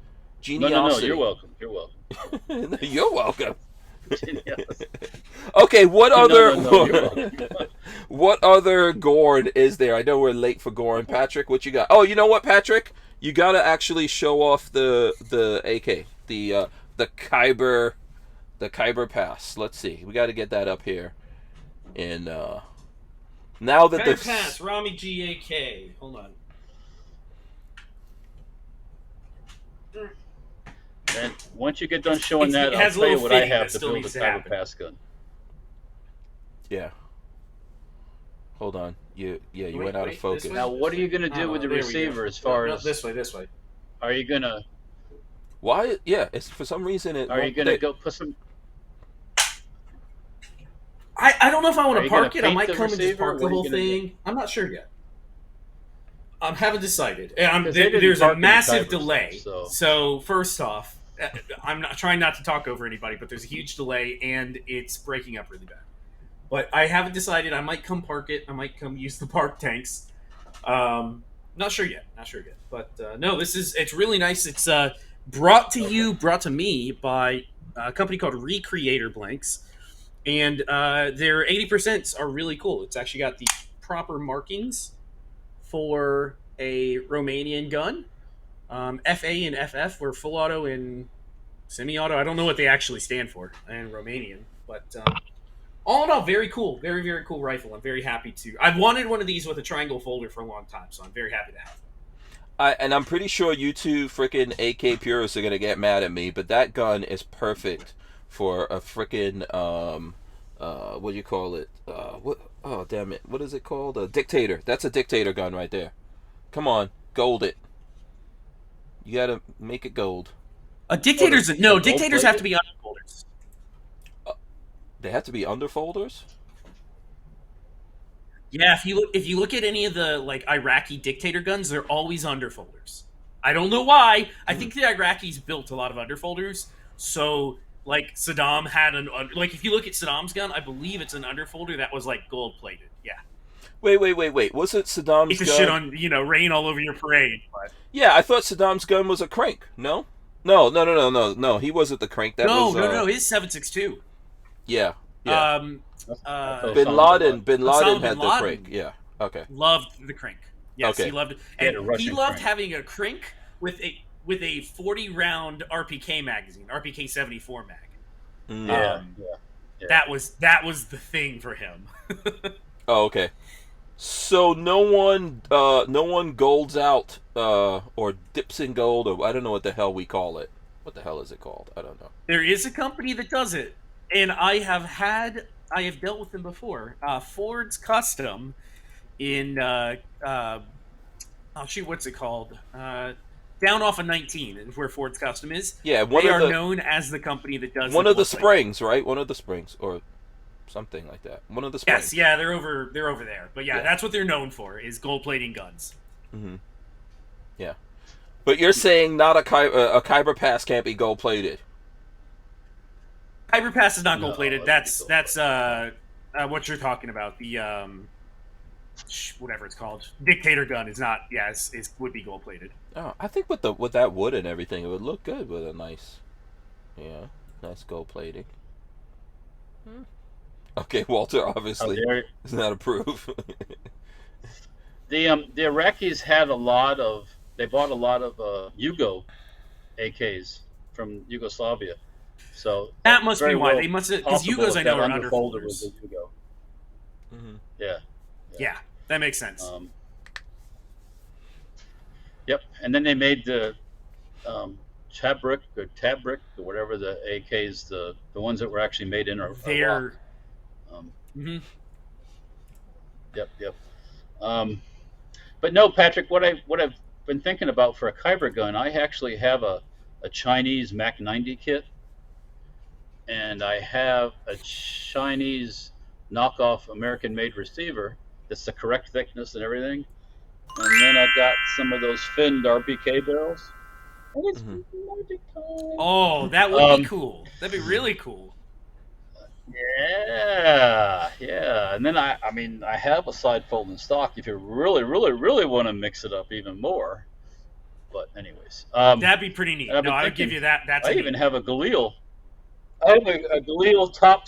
No, you're welcome. You're welcome. You're welcome. Okay, what other what other Gorn is there? I know we're late for Gorn. Patrick, what you got? Oh, you know what, Patrick? You gotta actually show off the AK, the Kyber pass. Let's see. We got to get that up here. And now that Kyber pass, Rami GAK. Hold on. And once you get done showing that, I'll tell you what I have to build a Kyber pass gun. Yeah. Hold on. You went out of focus. Now, what are you going to do with the receiver as far as... This way. Are you going to... Why? Yeah, it's for some reason it... Are you going to go put some... I don't know if I want to park it. I might come and just park the whole thing. I'm not sure yet. I haven't decided. There's a massive delay. So first off, I'm not trying not to talk over anybody, but there's a huge delay and it's breaking up really bad. But I haven't decided. I might come park it. I might come use the park tanks. Not sure yet. But no, it's really nice. It's brought to me by a company called Recreator Blanks. And their 80% are really cool. It's actually got the proper markings for a Romanian gun. FA and FF were full auto and semi-auto. I don't know what they actually stand for in Romanian. But all in all, very cool. Very, very cool rifle. I'm very happy to. I've wanted one of these with a triangle folder for a long time, so I'm very happy to have it. And I'm pretty sure you two freaking AK purists are going to get mad at me, but that gun is perfect for a freaking what do you call it? What? Oh, damn it! What is it called? A dictator. That's a dictator gun right there. Come on, gold it. You gotta make it gold. Dictators have to be underfolders. They have to be underfolders. Yeah, if you look at any of the like Iraqi dictator guns, they're always underfolders. I don't know why. I think the Iraqis built a lot of underfolders. So like Saddam had like if you look at Saddam's gun, I believe it's an underfolder that was like gold plated. Yeah. Wait. Was it Saddam's gun? Shit on rain all over your parade. But... Yeah, I thought Saddam's gun was a crank. No. He wasn't the crank. No. His 7.62. Yeah. Bin Laden had the crank. Yeah. Okay. Loved the crank. Yes, okay. He loved it. And he loved having a crank with a 40 round RPK magazine, RPK 74 mag. Yeah. That was the thing for him. Oh, okay. So no one golds out or dips in gold, or I don't know what the hell we call it. What the hell is it called? I don't know. There is a company that does it, and I have dealt with them before. Ford's Custom in what's it called? Down off of 19 is where Ford's Custom is. Yeah, they are known as the company that does one of the springs, right? One of the springs, or something like that. One of the springs. Yes, yeah, they're over there. But yeah, that's what they're known for, is gold plating guns. Mm-hmm. Yeah, but you're saying not a Khyber Pass can't be gold plated. Khyber Pass is not gold plated. That's what you're talking about. The whatever it's called, dictator gun is not. Yeah, would be gold plated. Oh, I think with that wood and everything, it would look good with a nice gold plating. Okay, Walter obviously does not approve. The Iraqis had they bought a lot of Yugo AKs from Yugoslavia. So that must be why they must have, because Yugos I know are underfolders. Yugo. Mm-hmm. Yeah, that makes sense. Yep, and then they made the Tabrick or whatever the AKs, the ones that were actually made in Iraq. Mm-hmm. Yep. But no, Patrick, what I've been thinking about for a Khyber gun, I actually have a Chinese Mac 90 kit, and I have a Chinese knockoff American-made receiver that's the correct thickness and everything. And then I got some of those finned RPK barrels. Oh, that would be cool. That'd be really cool. Yeah. And then I have a side fold in stock if you really, really, really want to mix it up even more. But anyways, that'd be pretty neat. No, I would give you that. I even have a Galil. I have a Galil top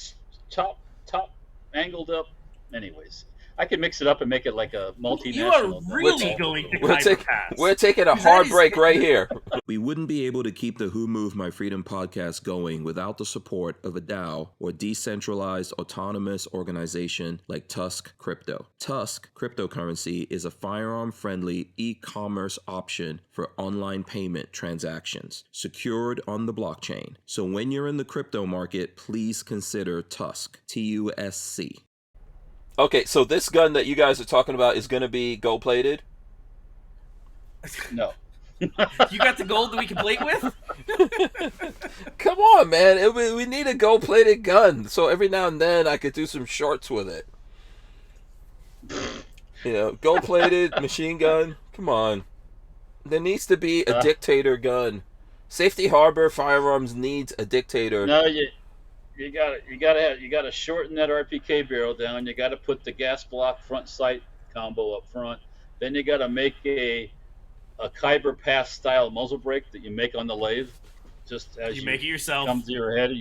angled up. Anyways, I could mix it up and make it like a multinational. You are really going to Khyber Pass. We're taking a hard break right here. We wouldn't be able to keep the Who Moved My Freedom podcast going without the support of a DAO, or decentralized autonomous organization like TUSC Crypto. TUSC cryptocurrency is a firearm-friendly e-commerce option for online payment transactions, secured on the blockchain. So when you're in the crypto market, please consider TUSC, TUSC. Okay, so this gun that you guys are talking about is going to be gold-plated? No. You got the gold that we can plate with? Come on, man. We need a gold-plated gun, so every now and then I could do some shorts with it. Gold-plated machine gun. Come on. There needs to be a dictator gun. Safety Harbor Firearms needs a dictator. No, you gotta shorten that RPK barrel down. You gotta put the gas block front sight combo up front. Then you gotta make a Khyber Pass style muzzle brake that you make on the lathe, just as you make it yourself. Comes to your head.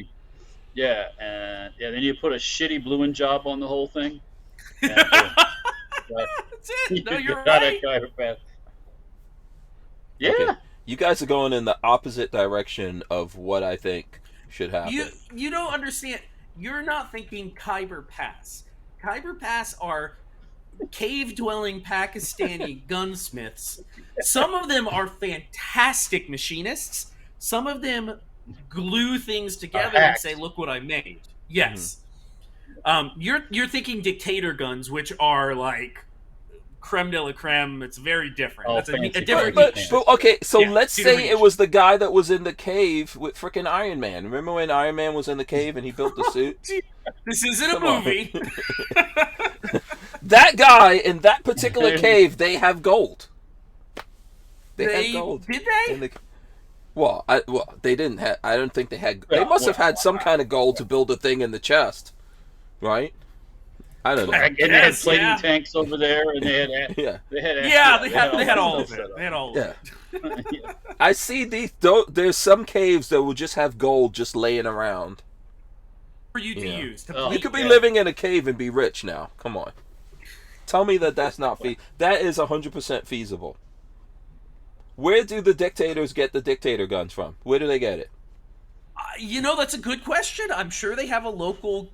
Then you put a shitty bluing job on the whole thing. And, that's it. No, you're right. Khyber Pass. Yeah. Okay. You guys are going in the opposite direction of what I think should happen. You don't understand. You're not thinking Khyber Pass. Khyber Pass are cave-dwelling Pakistani gunsmiths. Some of them are fantastic machinists. Some of them glue things together and say, "Look what I made." Yes. You're thinking dictator guns, which are like creme de la creme. It's very different. Oh, That's a fancy. different. But okay, so Yeah, let's see say the it was the guy that was in the cave with frickin' Iron Man. Remember when Iron Man was in the cave and he built the suit? This isn't a Come on. movie. That guy in that particular cave, they have gold. They have gold. Did they? Well, they didn't have. I don't think they had. They must have had some kind of gold to build a thing in the chest, right? I don't know. And they had Yes, plating yeah. tanks over there, and they had Yeah. they had They had all of it. They had all of Yeah. it. Yeah. I see these. There's some caves that will just have gold just laying around. For you to Yeah. use. To Oh, You please. could be yeah. living in a cave and be rich now. Come on. Tell me that's not feasible. That is 100% feasible. Where do the dictators get the dictator guns from? Where do they get it? That's a good question. I'm sure they have a local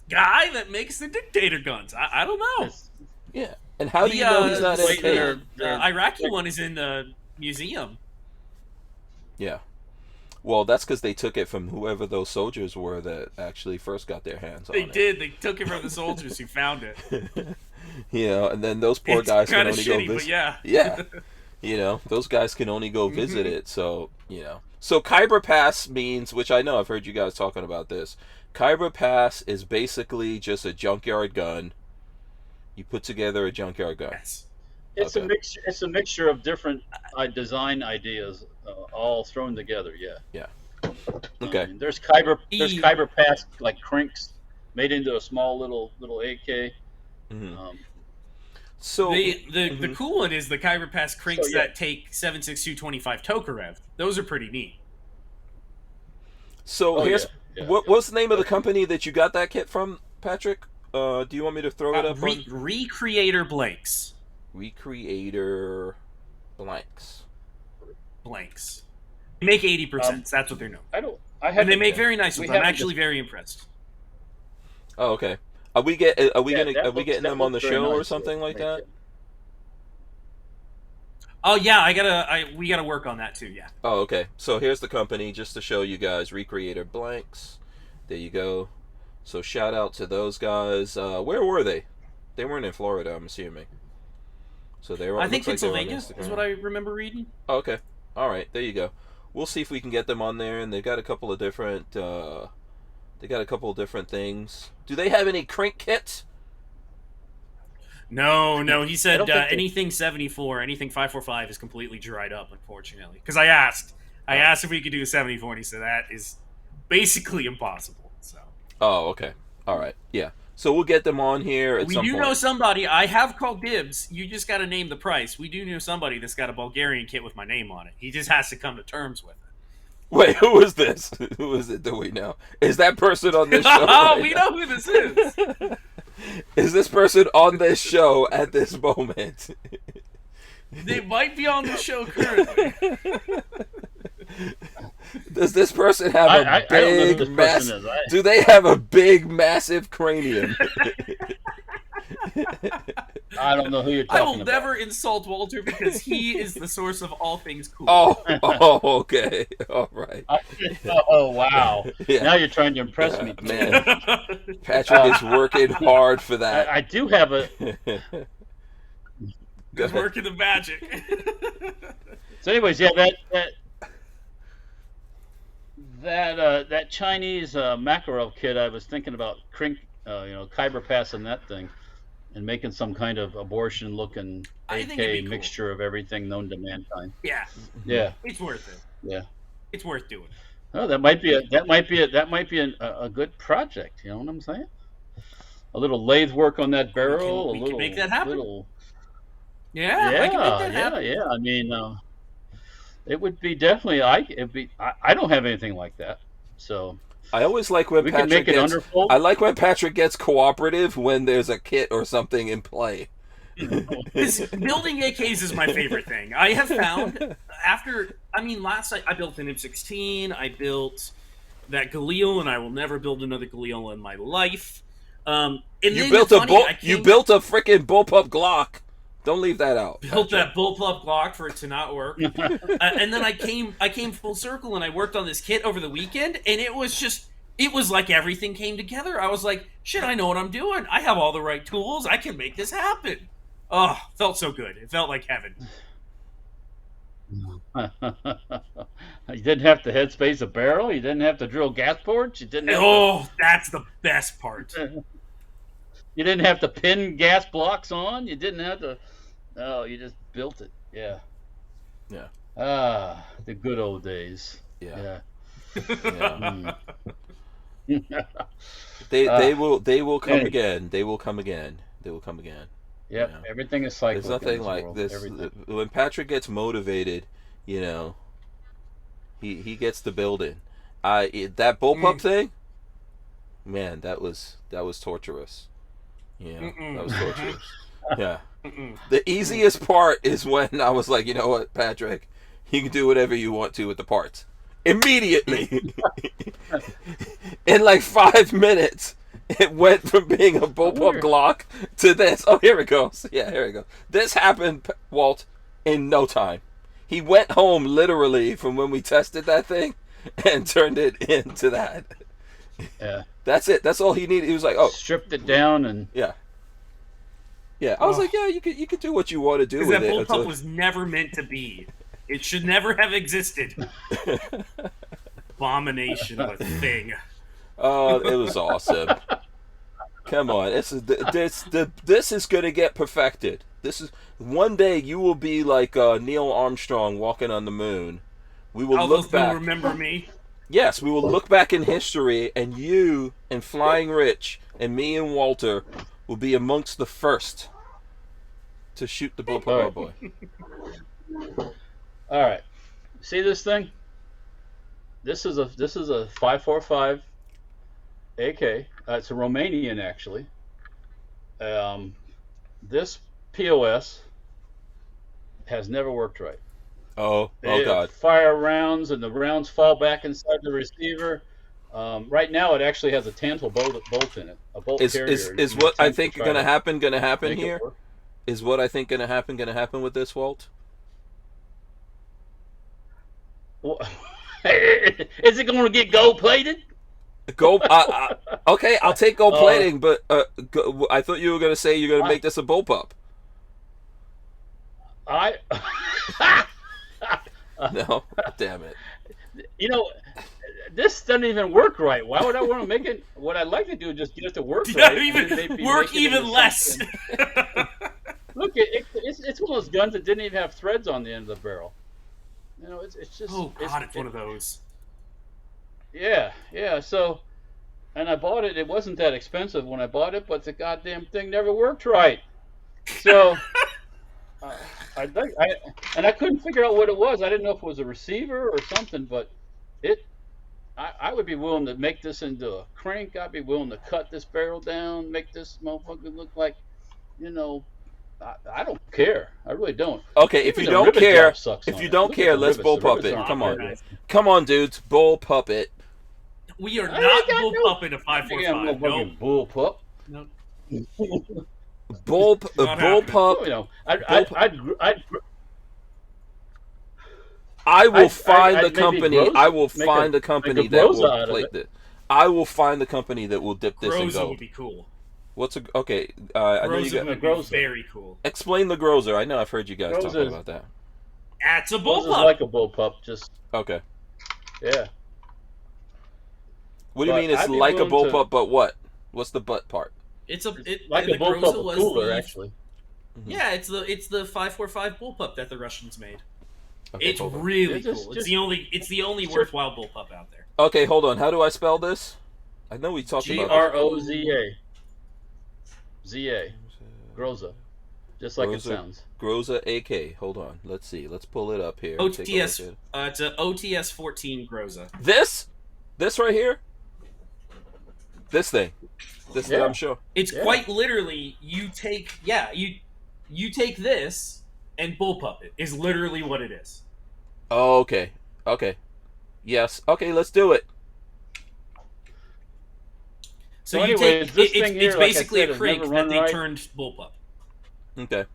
guy that makes the dictator guns. I don't know. It's- Yeah. And how do you know he's not in a wait, cave? they're- The Iraqi one is in the museum. Yeah. Well, that's because they took it from whoever those soldiers were that actually first got their hands on They it. did. They took it from the soldiers who found it. And then those poor It's guys can kind of only shitty, go but visit. yeah. Yeah. Those guys can only go visit Mm-hmm. it. So, So Khyber Pass means, which I know I've heard you guys talking about this. Khyber Pass is basically just a junkyard gun. You put together a junkyard gun. Yes. It's Okay. a mixture. It's a mixture of different design ideas, all thrown together. Yeah. Okay. There's Khyber. E- There's Khyber Pass like crinks made into a small little AK. Mhm. So The Mhm. cool one is the Khyber Pass crinks So, yeah. that take 7.6225 Tokarev. Those are pretty neat. So Oh, here's yeah. what's the name of the company that you got that kit from, Patrick? Do you want me to throw it up on Recreator Blanks. Recreator Blanks? Blanks. They make 80%. That's what they're known. I don't. I And haven't. they make very nice we ones. I'm haven't actually very impressed. Oh, okay. Are we getting that them looks on the very show or nice. something like that? Oh yeah, we gotta work on that too. Yeah. Oh, okay. So here's the company just to show you guys. Recreator Blanks. There you go. So shout out to those guys. Where were they? They weren't in Florida, I'm assuming. So they were. I think looks like they were on Pennsylvania is Instagram. what I remember reading. Oh, okay. All right. There you go. We'll see if we can get them on there, and they've got a couple of different. They got a couple of different things. Do they have any crink kits? No. He I said don't think they- anything 74, anything 545 is completely dried up, unfortunately. Because I asked if we could do a 74, and he said that is basically impossible. So Oh, okay. All right. Yeah. So we'll get them on here at we some do point. know somebody. I have called dibs. You just got to name the price. We do know somebody that's got a Bulgarian kit with my name on it. He just has to come to terms with it. Wait, who is this? Who is it? Do we know? Is that person on this show? Oh, right we now? know who this is. Is this person on this show at this moment? They might be on the show currently. Does this person have I a don't know who big, this massive? person is. Do they have a big, massive cranium? I don't know who you're I talking will about. never insult Walter because he is the source of all things cool. Oh, okay, all right. Oh wow! Yeah. Now you're trying to impress me. Man, Patrick is working hard for that. I do have a. Go He's ahead. working the magic. So, anyways, yeah, that Chinese Makarov kid, I was thinking about Khyber passing that thing, and making some kind of abortion-looking I think it'd be AK cool. mixture of everything known to mankind. Yeah, Yeah, it's worth it. yeah. It's worth doing. Oh, that might be a good project. You know what I'm saying? A little lathe work on that barrel. we can make that happen. Little, Yeah, I can make that yeah, happen. yeah. I mean, it would be definitely. I don't have anything like that, so I always like when we can Patrick make it gets. underfold. I like when Patrick gets cooperative when there's a kit or something in play. Building AKs is my favorite thing. I have found last night I built an M16. I built that Galil, and I will never build another Galil in my life. You built a freaking bullpup Glock. Don't leave that out. Built that bullpup Glock for it to not work, and then I came full circle and I worked on this kit over the weekend, and it was just it was like everything came together. I was like, shit, I know what I'm doing. I have all the right tools. I can make this happen. Oh, felt so good. It felt like heaven. You didn't have to headspace a barrel. You didn't have to drill gas ports. You didn't have that's the best part. You didn't have to pin gas blocks on. You didn't have to. Oh, you just built it. Yeah. Yeah. Ah, the good old days. Yeah. Yeah. They will come again. They will come again. They will come again. Yep. Everything is cyclic. There's nothing like this. When Patrick gets motivated, you know, he gets the building. That bullpup thing, man, that was torturous. Yeah, that was torturous. Yeah. The easiest part is when I was like, you know what, Patrick, you can do whatever you want to with the parts. Immediately. In like 5 minutes, it went from being a bullpup Glock to this. Oh, here it goes. Yeah, here it goes. This happened, Walt, in no time. He went home literally from when we tested that thing and turned it into that. Yeah. That's it. That's all he needed. He was like, oh. Stripped it down and... Yeah. Yeah, I was like, yeah, you could do what you want to do with that it. That bullpup was never meant to be. It should never have existed. Abomination of a thing. Oh, it was awesome. Come on, this is gonna get perfected. This is one day you will be like Neil Armstrong walking on the moon. We will look back. Remember me? Yes, we will look back in history, and you and Flying Rich and me and Walter will be amongst the first to shoot the bullpup boy. All right, see this thing? This is a 545 AK. It's a Romanian actually. This POS has never worked right. Oh God! Fire rounds and the rounds fall back inside the receiver. Right now, it actually has a tantal bolt in it. A bolt carrier. Is what I think going to happen here? Is what I think going to happen with this, Walt? Well, is it going to get gold plated? Gold. Okay, I'll take gold plating, but I thought you were going to say you're going to make this a bullpup. No, damn it. You know, this doesn't even work right. Why would I want to make it? What I'd like to do is just get it to work right. Even work even less. Look, it's one of those guns that didn't even have threads on the end of the barrel. You know, it's just. Oh God, it's one of those. Yeah. So, and I bought it. It wasn't that expensive when I bought it, but the goddamn thing never worked right. So, I couldn't figure out what it was. I didn't know if it was a receiver or something, but I would be willing to make this into a crank. I'd be willing to cut this barrel down, make this motherfucker look like, you know. I don't care. I really don't. Okay, if you don't care, let's bullpup it. Come on, dudes, bullpup it. We are not bullpupping a 545. No bullpup. No. Bullpup. You know, I will find the company. I will find the company that will plate it. I will find the company that will dip this in gold. Would be cool. Okay? I know you got. Would be very cool. Explain the Grozer. I know I've heard you guys talking about that. That's a bullpup. It's like a bullpup, just okay. Yeah. What do you mean? It's like a bullpup, but what? What's the butt part? It's like a bullpup with cooler, actually. Yeah, it's the 545 bullpup that the Russians made. Okay, it's really cool. It's the only worthwhile bullpup out there. Okay, hold on. How do I spell this? I know we talked about Groza. ZA. Groza. Just like it sounds. Groza AK. Hold on. Let's see. Let's pull it up here. OTS. It's an OTS 14 Groza. This right here. This thing. Thing, I'm sure. It's quite literally you take this and bullpup it is literally what it is. Oh, okay. Yes. Okay, let's do it. So you take it's basically a crank that they turned bullpup. Okay.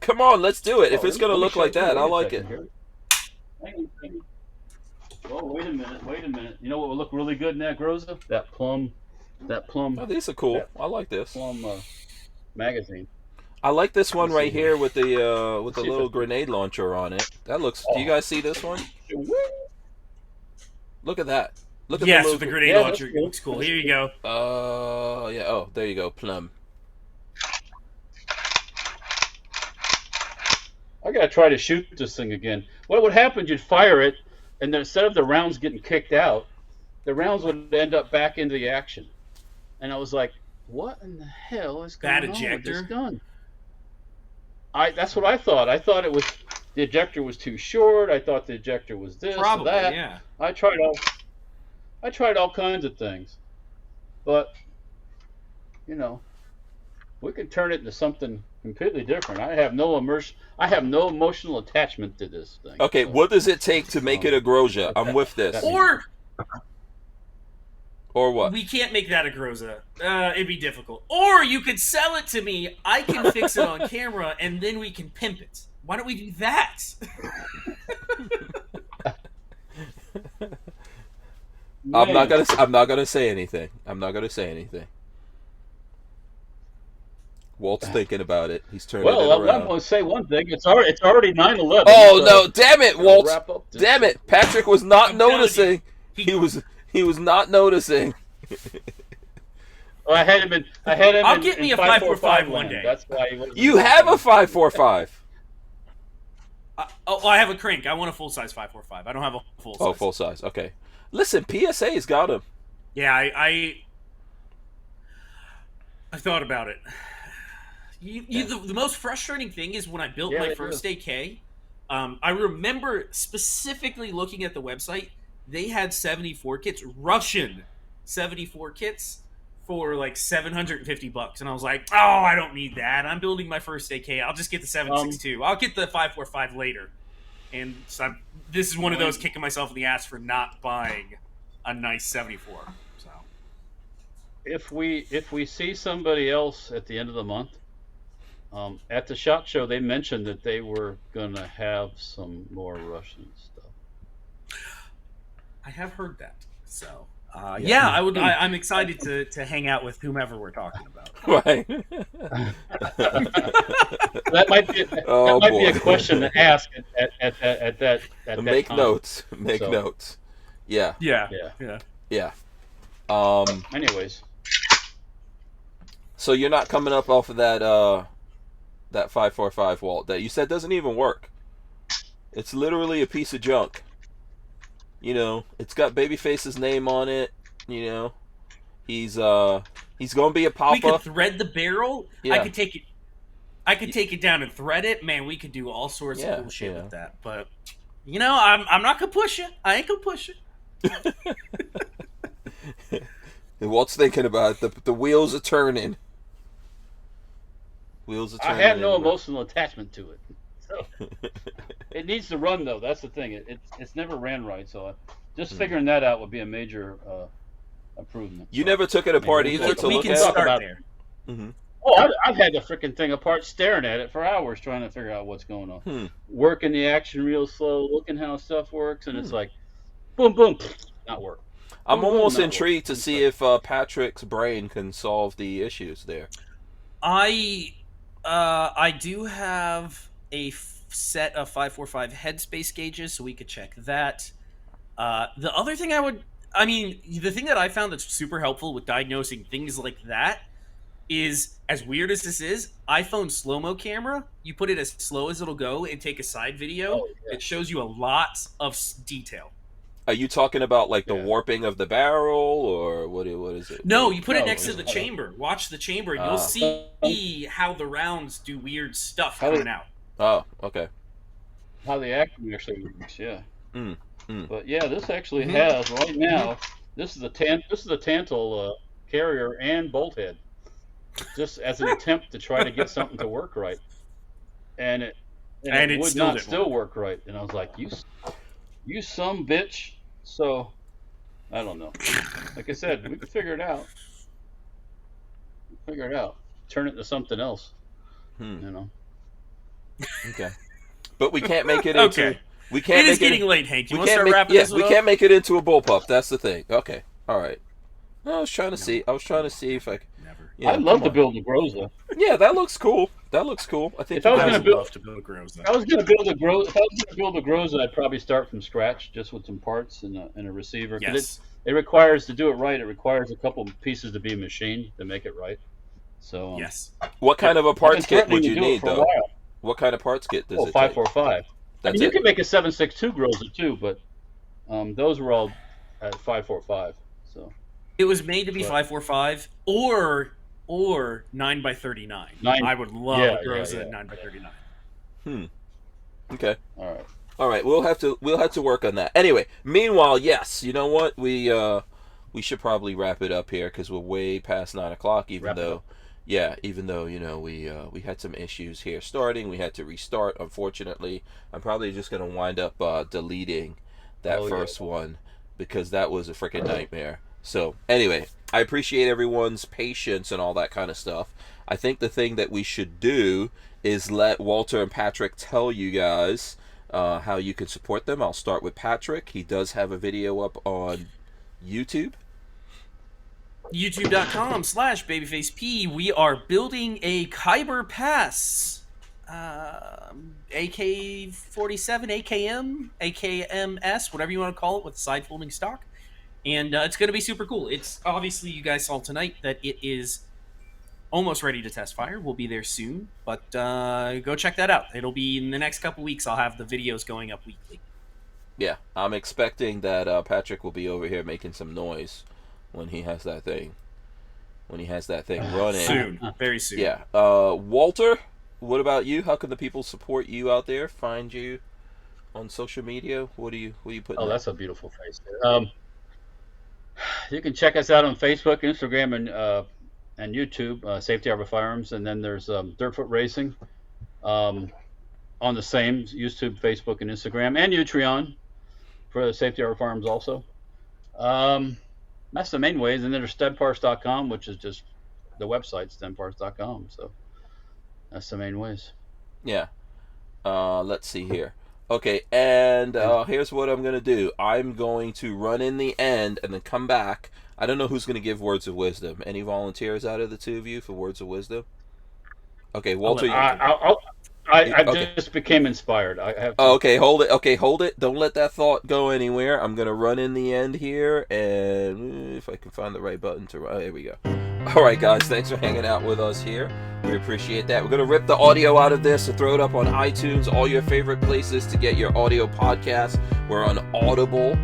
Come on, let's do it. If it's gonna look like that, I like it. Oh, wait a minute. You know what would look really good in that Groza? That plum. Oh, these are cool. I like this. Plum magazine. I like this one right here with the See if little it's- grenade launcher on it. That looks. Do you guys see this one? Look at that. Look at Yes, the with the little. grenade Yeah, launcher. that's cool. Looks cool. Here you go. Yeah. Oh, there you go. Plum. I gotta try to shoot this thing again. What would happen? You'd fire it, and then instead of the rounds getting kicked out, the rounds would end up back into the action. And I was like, "What in the hell is going That on with ejector? this gun?" That's what I thought. I thought it was the ejector was too short. I thought the ejector was this, Probably, that. yeah. I tried all kinds of things, but we could turn it into something completely different. I have no emotional attachment to this thing. Okay, So, what does it take to make it a Groza? I'm with this. Or what? we can't make that a Groza. It'd be difficult. Or you could sell it to me. I can fix it on camera, and then we can pimp it. Why don't we do that? I'm not gonna say anything. Walt's thinking about it. He's turning it around. I'm going to say one thing. It's already 9/11. Oh so no! Damn it, Walt! wrap up this- Damn it! Patrick was not I'm telling noticing. you, He was not noticing. Oh, I had him I'll in, get me in a 545 545 one land. day. That's why he wasn't. You have a 545. I have a crank. I want a full-size 545. I don't have a full-size. Oh, full size. Okay. Listen, PSA's got him. Yeah, I thought about it. The most frustrating thing is when I built my first AK, I remember specifically looking at the website. They had 74 kits, Russian 74 kits, for like $750, and I was like, "Oh, I don't need that. I'm building my first AK. I'll just get the 7.62. I'll get the 5.45 later." And so this is one of those kicking myself in the ass for not buying a nice 74. So If we see somebody else at the end of the month, at the SHOT Show, they mentioned that they were going to have some more Russian stuff. I have heard that. So yeah, I would. I'm excited to hang out with whomever we're talking about. Right. That might be a question to ask at that Make time. notes. Make notes. Yeah. Yeah. Anyways, So you're not coming up off of that 545, Walt, that you said doesn't even work. It's literally a piece of junk. It's got Babyface's name on it. He's gonna be a papa. We could thread the barrel. Yeah. I could take it down and thread it. Man, we could do all sorts of cool shit with that. But I'm not gonna push it. I ain't gonna push it. And Walt's thinking about it. The wheels are turning. I have no emotional attachment to it. So it needs to run though. That's the thing. It's never ran right. So just figuring that out would be a major improvement. You never took it apart either to we look can at. start there. Mm-hmm. Oh, I've had the freaking thing apart, staring at it for hours, trying to figure out what's going on. Working the action real slow, looking how stuff works, and it's like, boom, boom, not work. I'm almost intrigued to see if Patrick's brain can solve the issues there. I do have a set of 545 headspace gauges, so we could check that. The other thing the thing that I found that's super helpful with diagnosing things like that is, as weird as this is, iPhone slow-mo camera, you put it as slow as it'll go and take a side video, it shows you a lot of detail. Are you talking about like the warping of the barrel, or what is it? No, you put it next to the chamber. Watch the chamber, and you'll see how the rounds do weird stuff coming out. Oh, okay. How the action actually works, yeah. But yeah, this actually has right now. This is the Tantal carrier and bolt head, just as an attempt to try to get something to work right, and it would not still work right. And I was like, you some bitch. So I don't know. Like I said, we can figure it out. Turn it into something else. Okay. But we can't make it into We can't. It is getting late, Hank. You we want to can't start make. wrapping Yeah, this we up? can't make it into a bullpup. That's the thing. Okay. All right. I was trying to see. I was trying to see if I. Never. You know, I'd love come to on. build a Groza. Yeah, that looks cool. That looks cool. I think If I was I gonna would build- love to build a Groza. If I was going to build a Groza, I'd probably start from scratch, just with some parts and a receiver. 'Cause Yes. It requires, to do it right, it requires a couple pieces to be machined to make it right. So Yes. What kind of a I've been parts kit threatening would to you do it need, for a though? while. What kind of parts kit does Oh, it take? 545. I That's mean, you it? can make a 762 Groza too, but those were all at 545. So It was made to be But- 545 or 9x39. I would love Yeah, a Groza yeah. at 9x39. Okay. all right. All right. We'll have to work on that. Anyway, meanwhile, yes. You know what? We should probably wrap it up here because we're way past 9 o'clock. Even though we had some issues here starting. We had to restart. Unfortunately, I'm probably just gonna wind up deleting that first one because that was a freaking nightmare. So anyway, I appreciate everyone's patience and all that kind of stuff. I think the thing that we should do is let Walter and Patrick tell you guys how you can support them. I'll start with Patrick. He does have a video up on YouTube. YouTube.com/Babyface P. We are building a Kyber Pass, AK-47, AKM, AKMS, whatever you want to call it, with side folding stock. And it's going to be super cool. It's obviously, you guys saw tonight that it is almost ready to test fire. We'll be there soon, but go check that out. It'll be in the next couple weeks. I'll have the videos going up weekly. Yeah, I'm expecting that Patrick will be over here making some noise when he has that thing. Running. Soon. Very soon. Yeah. Walter, what about you? How can the people support you out there? Find you on social media? What are you putting? Oh, that's a beautiful face. You can check us out on Facebook, Instagram, and YouTube, Safety Harbor Firearms, and then there's Dirtfoot Racing on the same YouTube, Facebook, and Instagram, and Utreon for Safety Harbor Firearms also. That's the main ways, and then there's steadparts.com, which is just the website, steadparts.com. So that's the main ways. Yeah. Let's see here. Okay, and here's what I'm going to do. I'm going to run in the end and then come back. I don't know who's going to give words of wisdom. Any volunteers out of the two of you for words of wisdom? Okay, Walter. I just became inspired. I have to... okay, hold it. Okay, hold it. Don't let that thought go anywhere. I'm going to run in the end here, and if I can find the right button to run. There we go. All right, guys. Thanks for hanging out with us here. We appreciate that. We're going to rip the audio out of this and throw it up on iTunes, all your favorite places to get your audio podcasts. We're on Audible.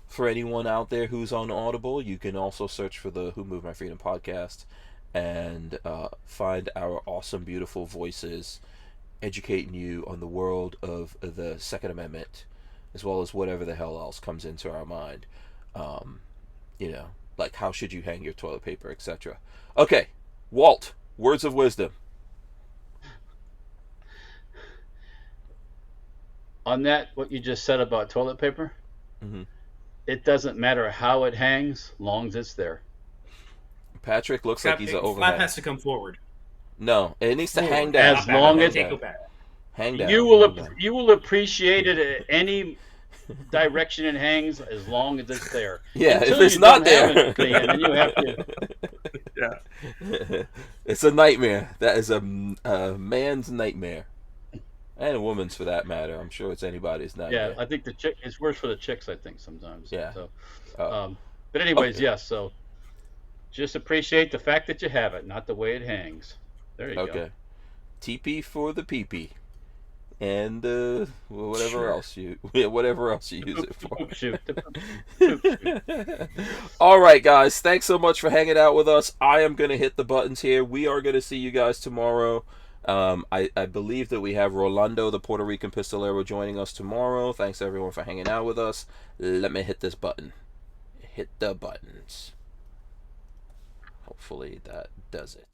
For anyone out there who's on Audible, you can also search for the Who Moved My Freedom podcast and find our awesome, beautiful voices educating you on the world of the Second Amendment, as well as whatever the hell else comes into our mind. Like how should you hang your toilet paper, etc. Okay, Walt, words of wisdom. On that, what you just said about toilet paper, Mm-hmm. It doesn't matter how it hangs, long as it's there. Patrick looks like he's an overhang. Flap has to come forward. No, it needs to hang down. As long as Go back. Hang down. You will appreciate it at any direction it hangs, as long as it's there. Yeah, Until if it's you not don't have there, it, then you have to. Yeah. It's a nightmare. That is a man's nightmare, and a woman's for that matter. I'm sure it's anybody's nightmare. Yeah, I think it's worse for the chicks. I think sometimes. Yeah. So, Oh. but anyways, Okay. yes. So, just appreciate the fact that you have it, not the way it hangs. There you go. Okay. TP for the PP, and whatever else you use it for. Shoot. All right, guys. Thanks so much for hanging out with us. I am gonna hit the buttons here. We are gonna see you guys tomorrow. I believe that we have Rolando, the Puerto Rican pistolero, joining us tomorrow. Thanks everyone for hanging out with us. Let me hit this button. Hit the buttons. Hopefully that does it.